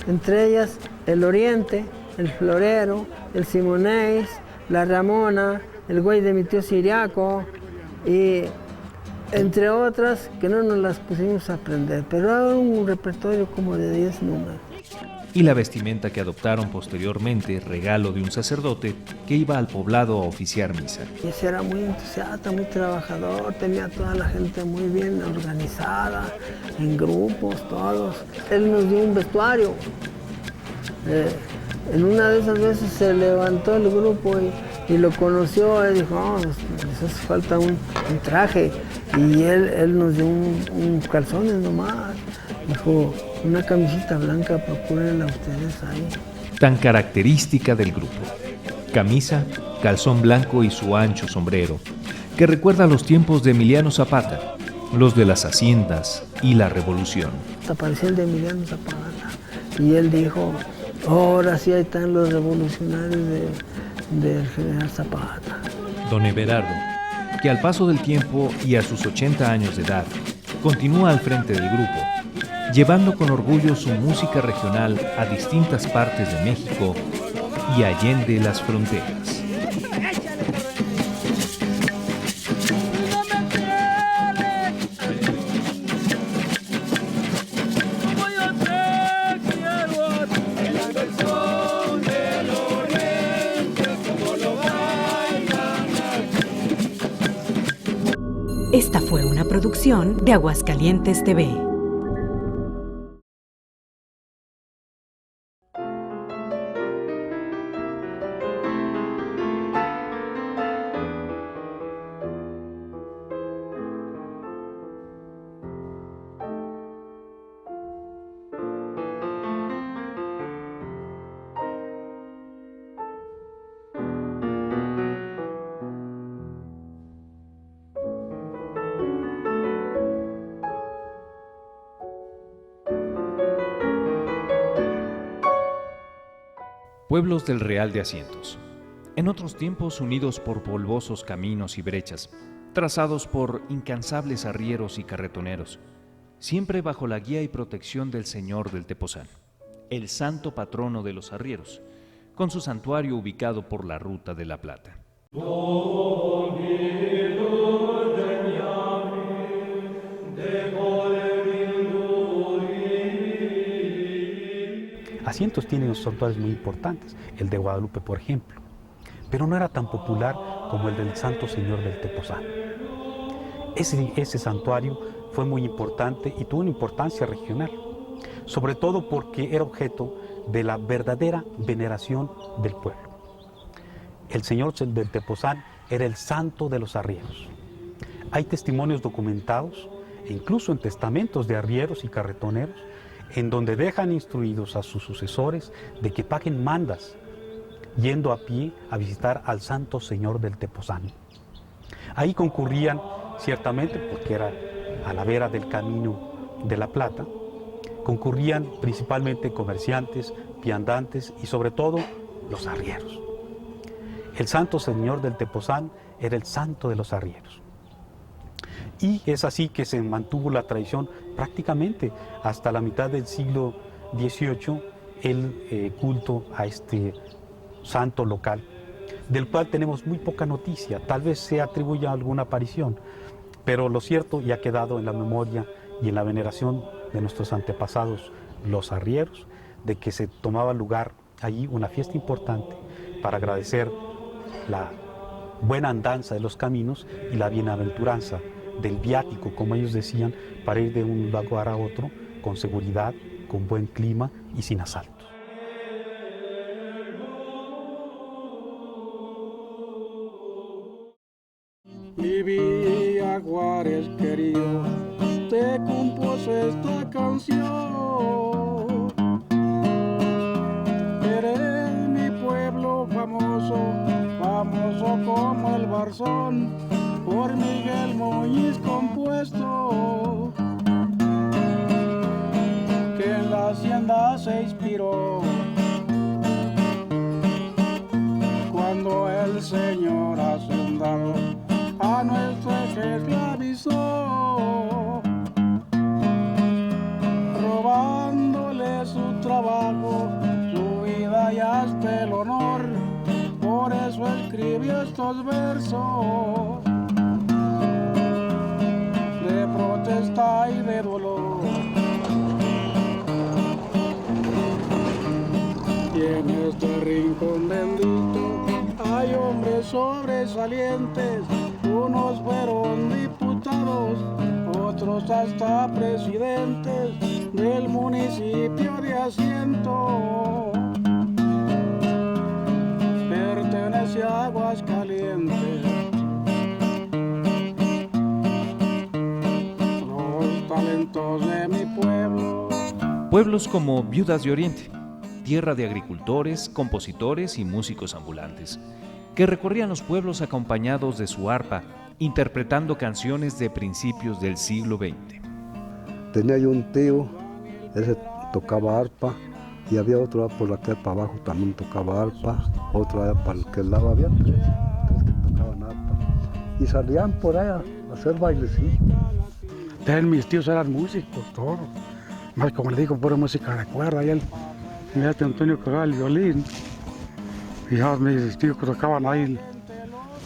Entre ellas El Oriente, El Florero, El Simonéis, La Ramona, El Güey de mi tío Siriaco, y entre otras que no nos las pusimos a aprender, pero era un repertorio como de 10 números. Y la vestimenta que adoptaron posteriormente, regalo de un sacerdote que iba al poblado a oficiar misa. Y ese era muy entusiasta, muy trabajador, tenía a toda la gente muy bien organizada, en grupos, todos. Él nos dio un vestuario. En una de esas veces se levantó el grupo y lo conoció y dijo, oh, les hace falta un traje. Y él nos dio un calzones nomás. Dijo, una camiseta blanca, procúrenla ustedes ahí. Tan característica del grupo. Camisa, calzón blanco y su ancho sombrero, que recuerda los tiempos de Emiliano Zapata, los de las haciendas y la revolución. Apareció el de Emiliano Zapata y él dijo, ahora sí ahí están los revolucionarios del general Zapata. Don Everardo, que al paso del tiempo y a sus 80 años de edad, continúa al frente del grupo, llevando con orgullo su música regional a distintas partes de México y allende las fronteras. Esta fue una producción de Aguascalientes TV. Pueblos del Real de Asientos. En otros tiempos unidos por polvosos caminos y brechas, trazados por incansables arrieros y carretoneros, siempre bajo la guía y protección del Señor del Tepozán, el santo patrono de los arrieros, con su santuario ubicado por la Ruta de la Plata. Asientos tiene unos santuarios muy importantes, el de Guadalupe, por ejemplo, pero no era tan popular como el del Santo Señor del Tepozán. Ese santuario fue muy importante y tuvo una importancia regional, sobre todo porque era objeto de la verdadera veneración del pueblo. El Señor del Tepozán era el santo de los arrieros. Hay testimonios documentados, e incluso en testamentos de arrieros y carretoneros, en donde dejan instruidos a sus sucesores de que paguen mandas, yendo a pie a visitar al Santo Señor del Tepozán. Ahí concurrían, ciertamente, porque era a la vera del Camino de la Plata, concurrían principalmente comerciantes, viandantes y sobre todo los arrieros. El Santo Señor del Tepozán era el santo de los arrieros. Y es así que se mantuvo la tradición prácticamente hasta la mitad del siglo XVIII, el culto a este santo local, del cual tenemos muy poca noticia. Tal vez se atribuya alguna aparición, pero lo cierto ya ha quedado en la memoria y en la veneración de nuestros antepasados, los arrieros, de que se tomaba lugar allí una fiesta importante para agradecer la buena andanza de los caminos y la bienaventuranza del viático, como ellos decían, para ir de un lugar a otro con seguridad, con buen clima y sin asaltos. Mi Villa Juárez querido, te compuso esta canción. Eres mi pueblo famoso, famoso como el Barzón, por Miguel Muñiz compuesto, que en la hacienda se inspiró. Cuando el señor hacendado a nuestro jefe avisó, robándole su trabajo, su vida y hasta el honor. Por eso escribió estos versos de protesta y de dolor. Y en este rincón bendito hay hombres sobresalientes. Unos fueron diputados, otros hasta presidentes del municipio de Asiento. Pertenece a Aguascalientes. Los talentos de mi pueblo. Pueblos como Viudas de Oriente, tierra de agricultores, compositores y músicos ambulantes, que recorrían los pueblos acompañados de su arpa, interpretando canciones de principios del siglo XX. Tenía yo un tío, ese tocaba arpa, y había otro por la que para abajo también tocaba arpa, otro allá para el que lado había tres que tocaban arpa. Y salían por ahí a hacer bailecillos. Mis tíos eran músicos, todos. Más como le digo, pura música de cuerda, y él, Antonio tocaba el violín. Y ya mis tíos tocaban ahí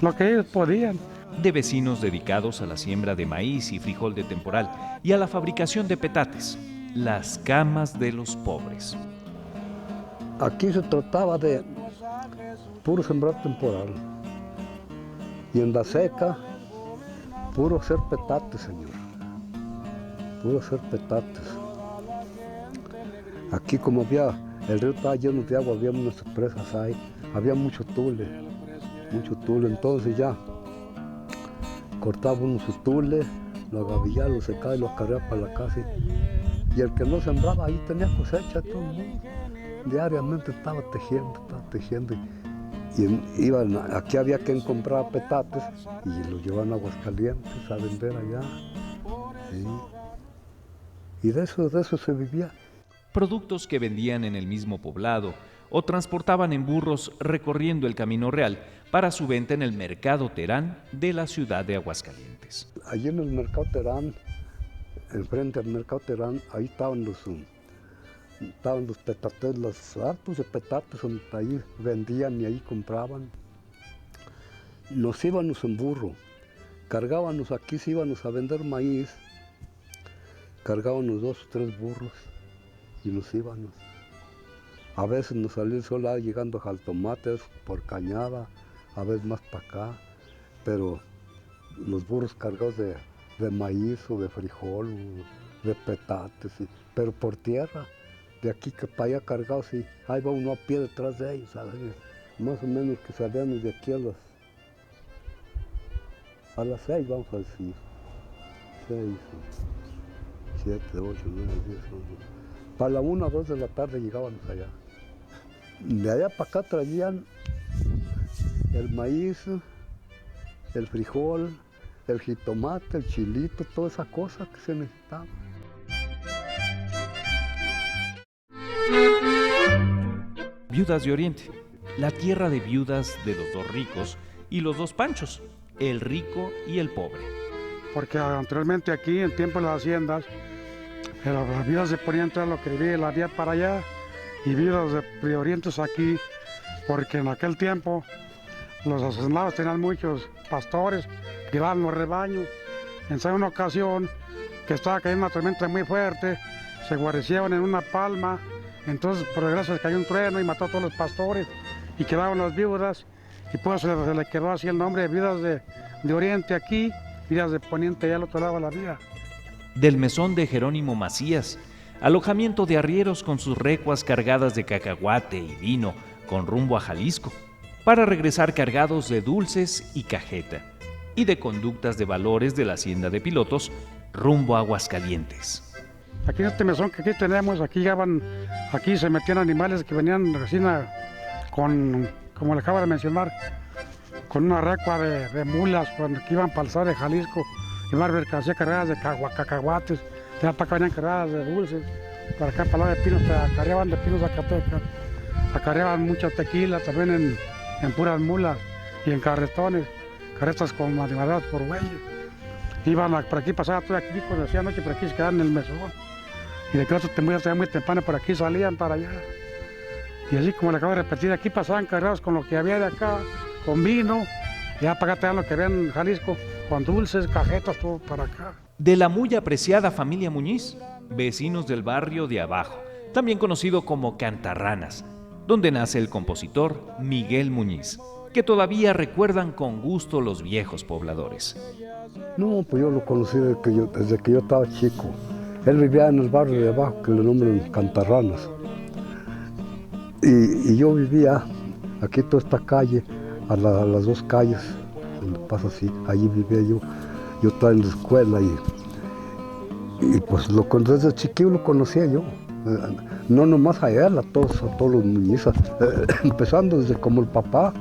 lo que ellos podían. De vecinos dedicados a la siembra de maíz y frijol de temporal y a la fabricación de petates, las camas de los pobres. Aquí se trataba de puro sembrar temporal. Y en la seca, puro hacer petates, señor. Puro hacer petates. Aquí como había, el río estaba lleno de agua, había unas presas ahí. Había mucho tule, entonces ya cortaba uno su tule, lo agavillaba, lo secaba y lo cargaba para la casa. Y el que no sembraba, ahí tenía cosecha todo el mundo. Diariamente estaba tejiendo. Y iban, aquí había quien compraba petates y los llevaban a Aguascalientes a vender allá. Sí. Y de eso se vivía. Productos que vendían en el mismo poblado o transportaban en burros recorriendo el Camino Real para su venta en el Mercado Terán de la ciudad de Aguascalientes. Allí en el Mercado Terán, enfrente del Mercado Terán, ahí estaban los petates, los hartos de petates, donde ahí vendían y ahí compraban. Nos íbamos en burro, cargábamos aquí, si íbamos a vender maíz, cargábamos 2 o 3 burros y nos íbamos. A veces nos salía el sol llegando a Jaltomates por Cañada, a veces más para acá, pero los burros cargados de maíz o de frijol, o de petates, pero por tierra, de aquí que para allá cargados, y ahí va uno a pie detrás de ellos, ¿sabes? Más o menos que salíamos de aquí a las 6, vamos a decir, 6, 7, 8, 9, 10, 11. Para la 1 o 2 de la tarde llegábamos allá. De allá para acá traían el maíz, el frijol, el jitomate, el chilito, toda esa cosa que se necesitaba. Viudas de Oriente, la tierra de viudas de los 2 ricos y los 2 panchos, el rico y el pobre. Porque anteriormente aquí, en tiempo de las haciendas, las viudas se ponían todo lo que vivía la vía para allá, y viudas de orientes aquí, porque en aquel tiempo los hacendados tenían muchos pastores que iban los rebaños. En una ocasión que estaba cayendo una tormenta muy fuerte, se guarecieron en una palma Entonces, por desgracia, cayó un trueno y mató a todos los pastores y quedaron las viudas. Y pues se le quedó así el nombre de viudas de Oriente aquí, viudas de Poniente allá al otro lado de la vía. Del mesón de Jerónimo Macías, alojamiento de arrieros con sus recuas cargadas de cacahuate y vino con rumbo a Jalisco, para regresar cargados de dulces y cajeta, y de conductas de valores de la hacienda de Pilotos rumbo a Aguascalientes. Aquí en este mesón que aquí tenemos, aquí se metían animales que venían recién con, como le acabo de mencionar, con una recua de mulas cuando iban para el estado de Jalisco, iban mercancía cargadas de cacahuates, de para acá venían cargadas de dulces, para acá para el lado de Pinos, acarreaban de Pinos Zacatecas, acarreaban mucha tequila también en puras mulas y en carretones, carretas con animadas por bueyes. Iban por aquí, pasaba todo aquí, cuando hacía noche por aquí se quedaban en el mesón. Y de que otros muy temprano por aquí salían para allá. Y así como le acabo de repetir, aquí pasaban cargados con lo que había de acá, con vino, y ya para acá te dan lo que había en Jalisco, con dulces, cajetas, todo para acá. De la muy apreciada familia Muñiz, vecinos del barrio de abajo, también conocido como Cantarranas, donde nace el compositor Miguel Muñiz, que todavía recuerdan con gusto los viejos pobladores. No, pues yo lo conocí desde que yo estaba chico. Él vivía en el barrio de abajo, que le nombran Cantarranas. Y yo vivía aquí toda esta calle, a las dos calles, donde pasa así, allí vivía yo. Yo estaba en la escuela y pues desde chiquillo lo conocía yo. No nomás a él, a todos los Muñizas, empezando desde como el papá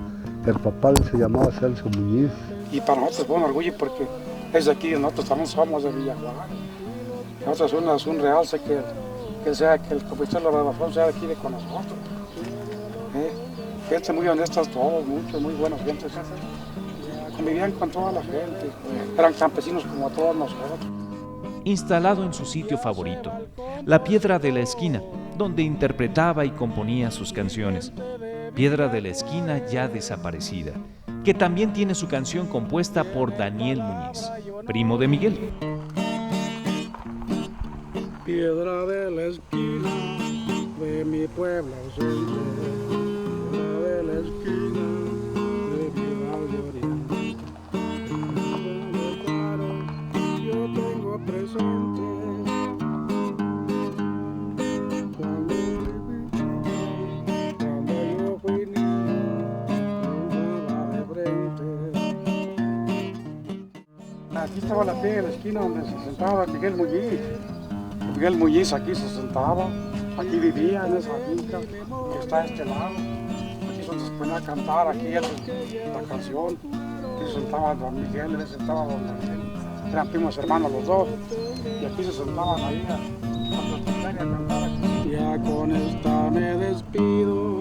se llamaba Celso Muñiz. Y para nosotros fue un orgullo porque es de aquí, nosotros también somos de Villajuárez. Nosotros es un realce que el compositor de la Radafón sea de aquí con nosotros. Gente muy honestas todos, muchos, muy buenas gentes. Convivían con toda la gente, eran campesinos como todos nosotros. Instalado en su sitio favorito, la Piedra de la Esquina, donde interpretaba y componía sus canciones. Piedra de la Esquina ya desaparecida, que también tiene su canción compuesta por Daniel Muñiz, primo de Miguel. Piedra de la esquina de mi pueblo ausente, piedra de la esquina de mi barrio oriente. Yo tengo presente cuando yo fui niño, de frente. Aquí estaba la piedra de la esquina donde se sentaba Miguel Muñiz. Miguel Muñiz aquí se sentaba, aquí vivía en esa finca que está a este lado. Aquí es donde se ponía a cantar, aquí la canción. Aquí se sentaba don Miguel, él se sentaba don Daniel. Eran primos hermanos los dos. Y aquí se sentaban ahí a platicar y a cantar aquí. Ya con esta me despido.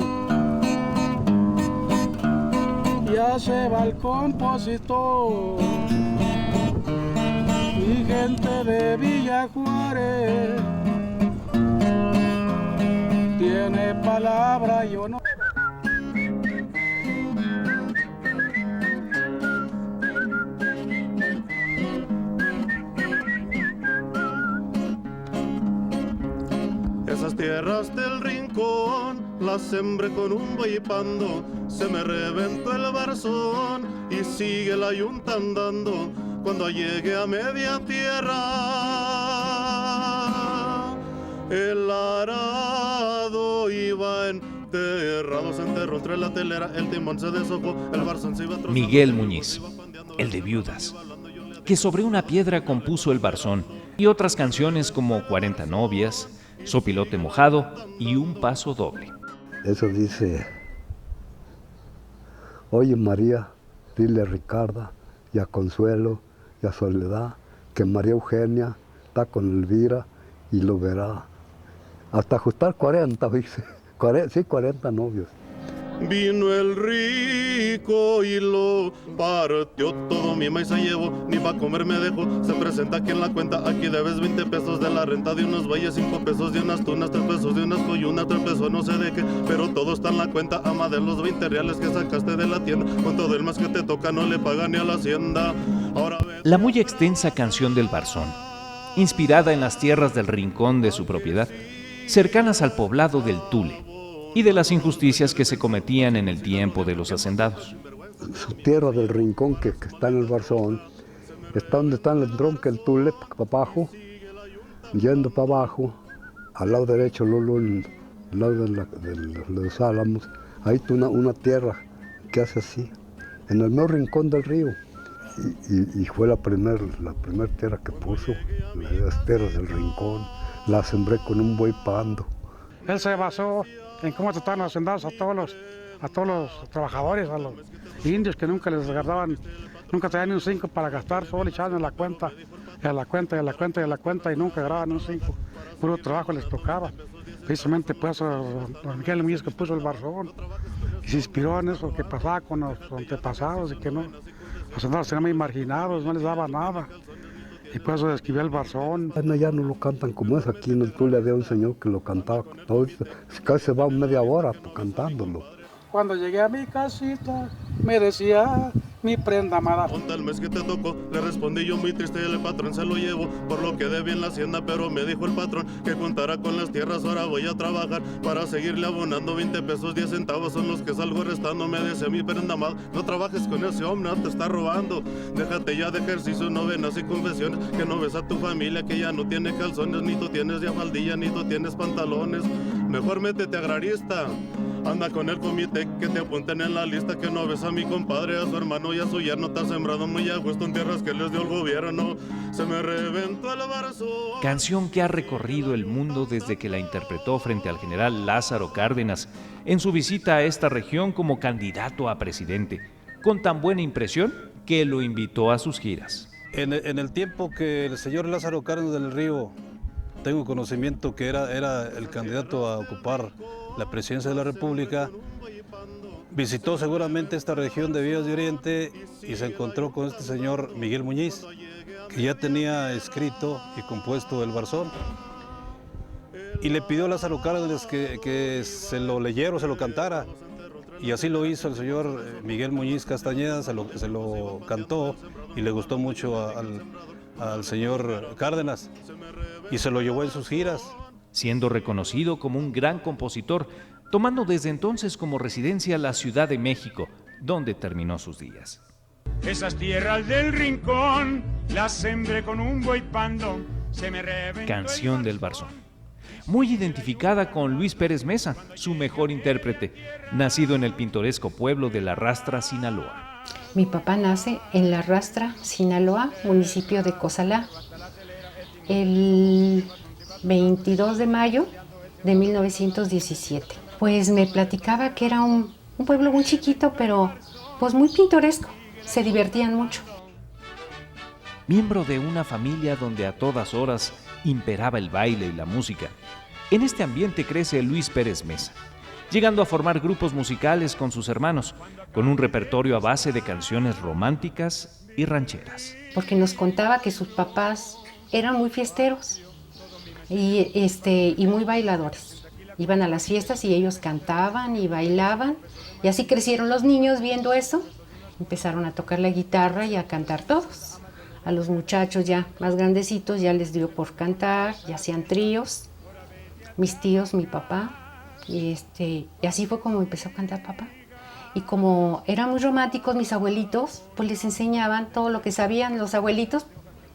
Ya se va el compositor. Mi gente de Villajuárez tiene palabra, yo no. Esas tierras del rincón las sembré con un buey pando, se me reventó el barzón y sigue la yunta andando. Cuando llegue a media tierra, el arado iba enterrado, se enterró entre la telera, el timón se deshojó, el barzón se iba trozando. Miguel Muñiz, el de Viudas, que sobre una piedra compuso el barzón, y otras canciones como 40 novias, Sopilote mojado y Un paso doble. Eso dice: oye María, dile a Ricarda y a Consuelo y a Soledad que María Eugenia está con Elvira y lo verá. Hasta ajustar 40, dice. 40 novios. Vino el rico y lo partió todo, mi maíz se llevó, ni pa' comer me dejó. Se presenta aquí en la cuenta, aquí debes 20 pesos de la renta de unos bueyes, 5 pesos de unas tunas, 3 pesos de unas coyunas, 3 pesos no sé de qué, pero todo está en la cuenta, ama de los 20 reales que sacaste de la tienda. Con todo el más que te toca no le paga ni a la hacienda. Ahora la muy extensa canción del Barzón, inspirada en las tierras del rincón de su propiedad, cercanas al poblado del Tule, y de las injusticias que se cometían en el tiempo de los hacendados. Su tierra del Rincón, que está en el Barzón, está donde está el tronco, el Tule, para abajo, yendo para abajo, al lado derecho, al lado de los álamos, ahí está una tierra que hace así, en el mero rincón del río. Y fue la primer tierra que puso, las tierras del Rincón, la sembré con un buey pando. Él se basó en cómo trataban los hacendados a todos los trabajadores, a los indios que nunca les guardaban, nunca traían ni un 5 para gastar, solo echaban en la cuenta, y nunca agarraban un 5. Puro trabajo les tocaba. Precisamente pues don Miguel Muñiz que puso el Barzón y se inspiró en eso que pasaba con los antepasados y que no, los hacendados eran muy marginados, no les daba nada. Y por eso escribió el Barzón. Ya no lo cantan como es, aquí en el Tule había un señor que lo cantaba todo, casi se va media hora cantándolo. Cuando llegué a mi casita, me decía mi prenda amada. Ponte el mes que te tocó, le respondí yo muy triste, y el patrón se lo llevo por lo que debía en la hacienda, pero me dijo el patrón que contara con las tierras, ahora voy a trabajar para seguirle abonando 20 pesos 10 centavos son los que salgo restando, me decía mi prenda amada, no trabajes con ese hombre, no te está robando, déjate ya de ejercicio, novenas y confesiones, que no ves a tu familia que ya no tiene calzones, ni tú tienes ya faldilla, ni tú tienes pantalones, mejor métete agrarista. Anda con el comité que te apunten en la lista, que no ves a mi compadre, a su hermano y a su yerno, te has sembrado muy a gusto en tierras que les dio el gobierno, se me reventó el Barzón. Canción que ha recorrido el mundo desde que la interpretó frente al general Lázaro Cárdenas en su visita a esta región como candidato a presidente, con tan buena impresión que lo invitó a sus giras. En el tiempo que el señor Lázaro Cárdenas del Río, tengo conocimiento que era el candidato a ocupar la presidencia de la República, visitó seguramente esta región de Villas de Oriente y se encontró con este señor Miguel Muñiz, que ya tenía escrito y compuesto el Barzón. Y le pidió a Lázaro Cárdenas que se lo leyera o se lo cantara. Y así lo hizo el señor Miguel Muñiz Castañeda, se lo cantó y le gustó mucho al señor Cárdenas y se lo llevó en sus giras. Siendo reconocido como un gran compositor, tomando desde entonces como residencia la Ciudad de México, donde terminó sus días. Esas tierras del Rincón las sembré con un buey pando, se me reventó. Canción del Barzón. Muy identificada con Luis Pérez Mesa, su mejor intérprete, nacido en el pintoresco pueblo de La Rastra, Sinaloa. Mi papá nace en La Rastra, Sinaloa, municipio de Cozalá, el 22 de mayo de 1917. Pues me platicaba que era un pueblo muy chiquito, pero pues muy pintoresco. Se divertían mucho. Miembro de una familia donde a todas horas imperaba el baile y la música. En este ambiente crece Luis Pérez Mesa, llegando a formar grupos musicales con sus hermanos, con un repertorio a base de canciones románticas y rancheras. Porque nos contaba que sus papás eran muy fiesteros y muy bailadores. Iban a las fiestas y ellos cantaban y bailaban, y así crecieron los niños viendo eso. Empezaron a tocar la guitarra y a cantar todos. A los muchachos ya más grandecitos ya les dio por cantar, ya hacían tríos. Mis tíos, mi papá, y así fue como empezó a cantar papá. Y como eran muy románticos mis abuelitos, pues les enseñaban todo lo que sabían los abuelitos,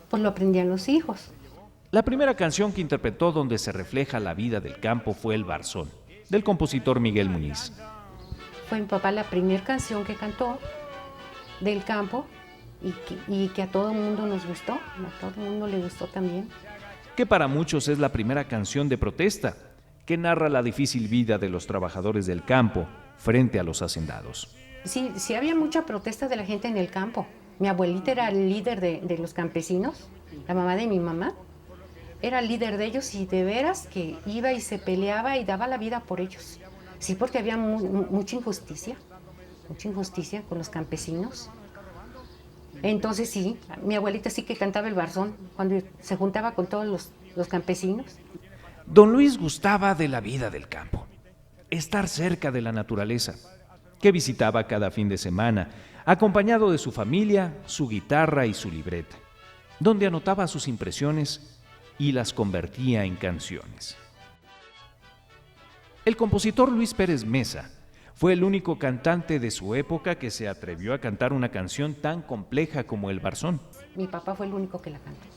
pues lo aprendían los hijos. La primera canción que interpretó donde se refleja la vida del campo fue El Barzón, del compositor Miguel Muñiz. Fue mi papá la primera canción que cantó del campo y que a todo el mundo nos gustó, a todo el mundo le gustó también. Que para muchos es la primera canción de protesta, que narra la difícil vida de los trabajadores del campo frente a los hacendados. Sí había mucha protesta de la gente en el campo. Mi abuelita era el líder de los campesinos, la mamá de mi mamá. Era el líder de ellos y de veras que iba y se peleaba y daba la vida por ellos. Sí, porque había mucha injusticia con los campesinos. Entonces sí, mi abuelita sí que cantaba el Barzón cuando se juntaba con todos los campesinos. Don Luis gustaba de la vida del campo, estar cerca de la naturaleza, que visitaba cada fin de semana, acompañado de su familia, su guitarra y su libreta, donde anotaba sus impresiones y las convertía en canciones. El compositor Luis Pérez Mesa fue el único cantante de su época que se atrevió a cantar una canción tan compleja como El Barzón. Mi papá fue el único que la cantó.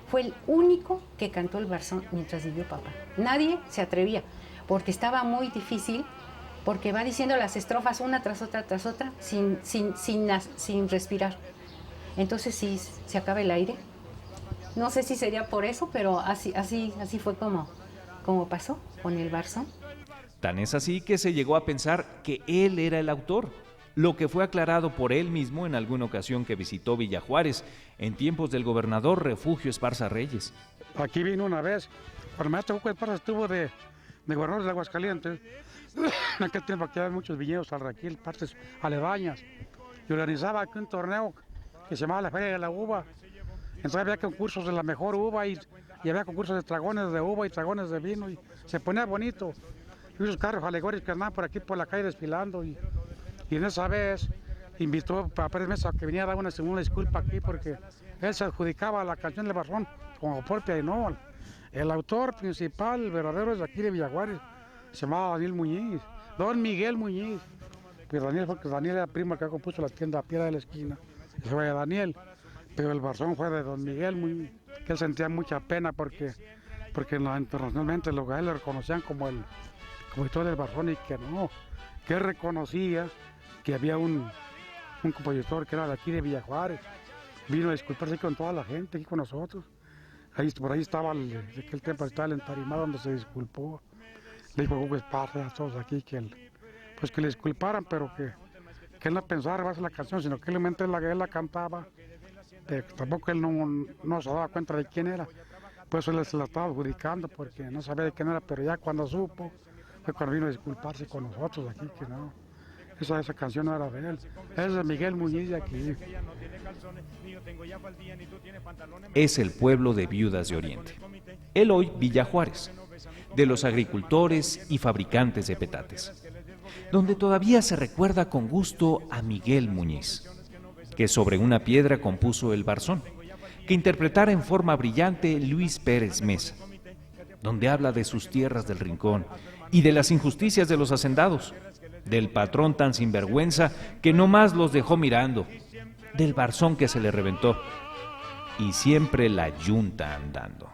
Fue el único que cantó El Barzón mientras vivió papá. Nadie se atrevía, porque estaba muy difícil, porque va diciendo las estrofas una tras otra, sin respirar. Entonces sí, se acaba el aire. No sé si sería por eso, pero así fue como pasó con El Barzón. Tan es así que se llegó a pensar que él era el autor, lo que fue aclarado por él mismo en alguna ocasión que visitó Villa Juárez, en tiempos del gobernador Refugio Esparza Reyes. Aquí vino una vez, cuando el maestro Hugo Esparza estuvo de gobernador de Aguascalientes, en aquel tiempo aquí había muchos viñedos alraquil, partes aledañas, y organizaba aquí un torneo que se llamaba la Feria de la Uva. Entonces había concursos de la mejor uva y había concursos de tragones de uva y tragones de vino, y se ponía bonito. Y esos carros alegóricos que andaban por aquí por la calle desfilando, y en esa vez invitó a Pérez Mesa que viniera a dar una disculpa aquí porque él se adjudicaba la canción del Barzón como propia y no. El autor principal, el verdadero, es de aquí de Villa Juárez, se llamaba Daniel Muñiz, don Miguel Muñiz. Pues Daniel era primo que compuso la tienda a Piedra de la Esquina, eso fue de Daniel, pero el Barzón fue de don Miguel Muñiz, que él sentía mucha pena porque internacionalmente los gays lo reconocían como el compositor del Barzón, y que él reconocía que había un compositor que era de aquí de Villa Juárez. Vino a disculparse con toda la gente aquí con nosotros. Por ahí estaba, de aquel tiempo estaba el entarimado donde se disculpó. Le dijo a Hugo Esparza a todos aquí que le disculparan, pero que él no pensaba rebajar la canción, sino que él la cantaba. Tampoco él no se daba cuenta de quién era. Por eso él se la estaba adjudicando, porque no sabía de quién era, pero ya cuando supo, fue cuando vino a disculparse con nosotros aquí, que no. Esa canción no era de él, es de Miguel Muñiz de aquí. Es el pueblo de Viudas de Oriente, el hoy Villa Juárez, de los agricultores y fabricantes de petates, donde todavía se recuerda con gusto a Miguel Muñiz, que sobre una piedra compuso El Barzón, que interpretara en forma brillante Luis Pérez Mesa, donde habla de sus tierras del Rincón y de las injusticias de los hacendados, del patrón tan sinvergüenza que no más los dejó mirando, del Barzón que se le reventó, y siempre la yunta andando.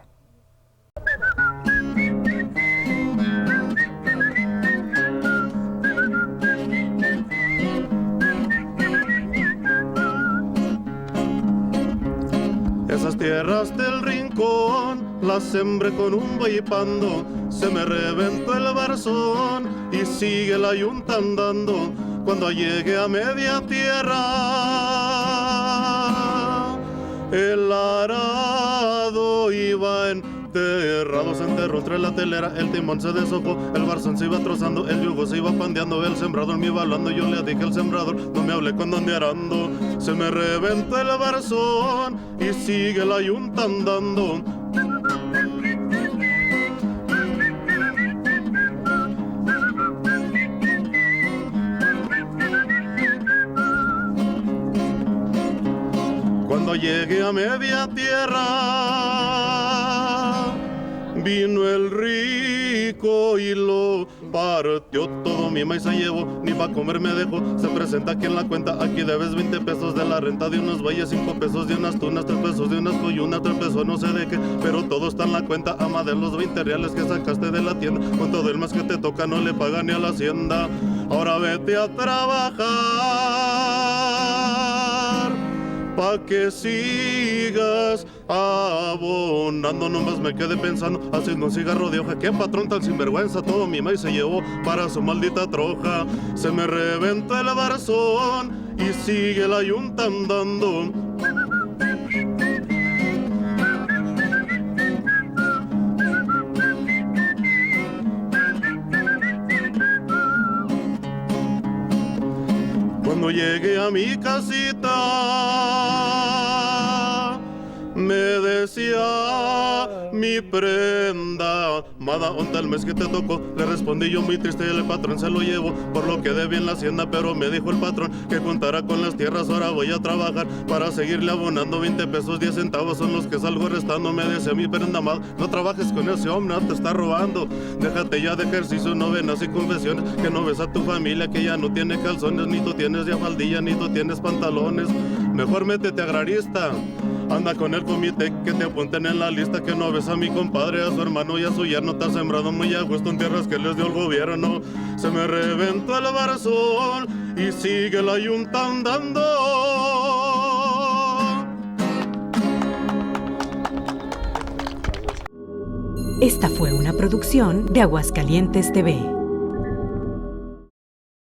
Esas tierras del Rincón las sembré con un guayipando, se me reventó el Barzón y sigue la yunta andando. Cuando llegue a media tierra, el arado iba enterrado, se enterró entre la telera, el timón se deshojó, el Barzón se iba trozando, el yugo se iba pandeando, el sembrador me iba hablando, yo le dije al sembrador, no me hable cuando ande arando. Se me reventó el Barzón y sigue la yunta andando. Cuando llegué a media tierra, vino el rico y lo partió todo, mi maíz se llevó, ni pa' comer me dejó. Se presenta aquí en la cuenta, aquí debes 20 pesos de la renta de unos bueyes, 5 pesos de unas tunas, 3 pesos de unas coyunas, 3 pesos no sé de qué, pero todo está en la cuenta, ama de los 20 reales que sacaste de la tienda, con todo el más que te toca no le paga ni a la hacienda. Ahora vete a trabajar pa' que sigas abonando. Nomás me quedé pensando, haciendo un cigarro de hoja, qué patrón tan sinvergüenza, todo mi maíz se llevó para su maldita troja. Se me reventó el Barzón y sigue la yunta andando. Cuando llegué a mi casita, Me decía mi prenda, Mada, ¿onta el mes que te tocó? Le respondí yo muy triste, el patrón se lo llevo por lo que debí en la hacienda, pero me dijo el patrón que contara con las tierras. Ahora voy a trabajar para seguirle abonando 20 pesos, 10 centavos son los que salgo restando. Me decía mi prenda, Mada, no trabajes con ese hombre, no te está robando. Déjate ya de ejercicio, novenas y confesiones, que no ves a tu familia que ya no tiene calzones, ni tú tienes ya faldilla, ni tú tienes pantalones. Mejor métete agrarista. Anda con el comité que te apunten en la lista, que no ves a mi compadre, a su hermano y a su yerno. Te has sembrado muy a gusto en tierras que les dio el gobierno. Se me reventó el barazón y sigue la yunta andando. Esta fue una producción de Aguascalientes TV.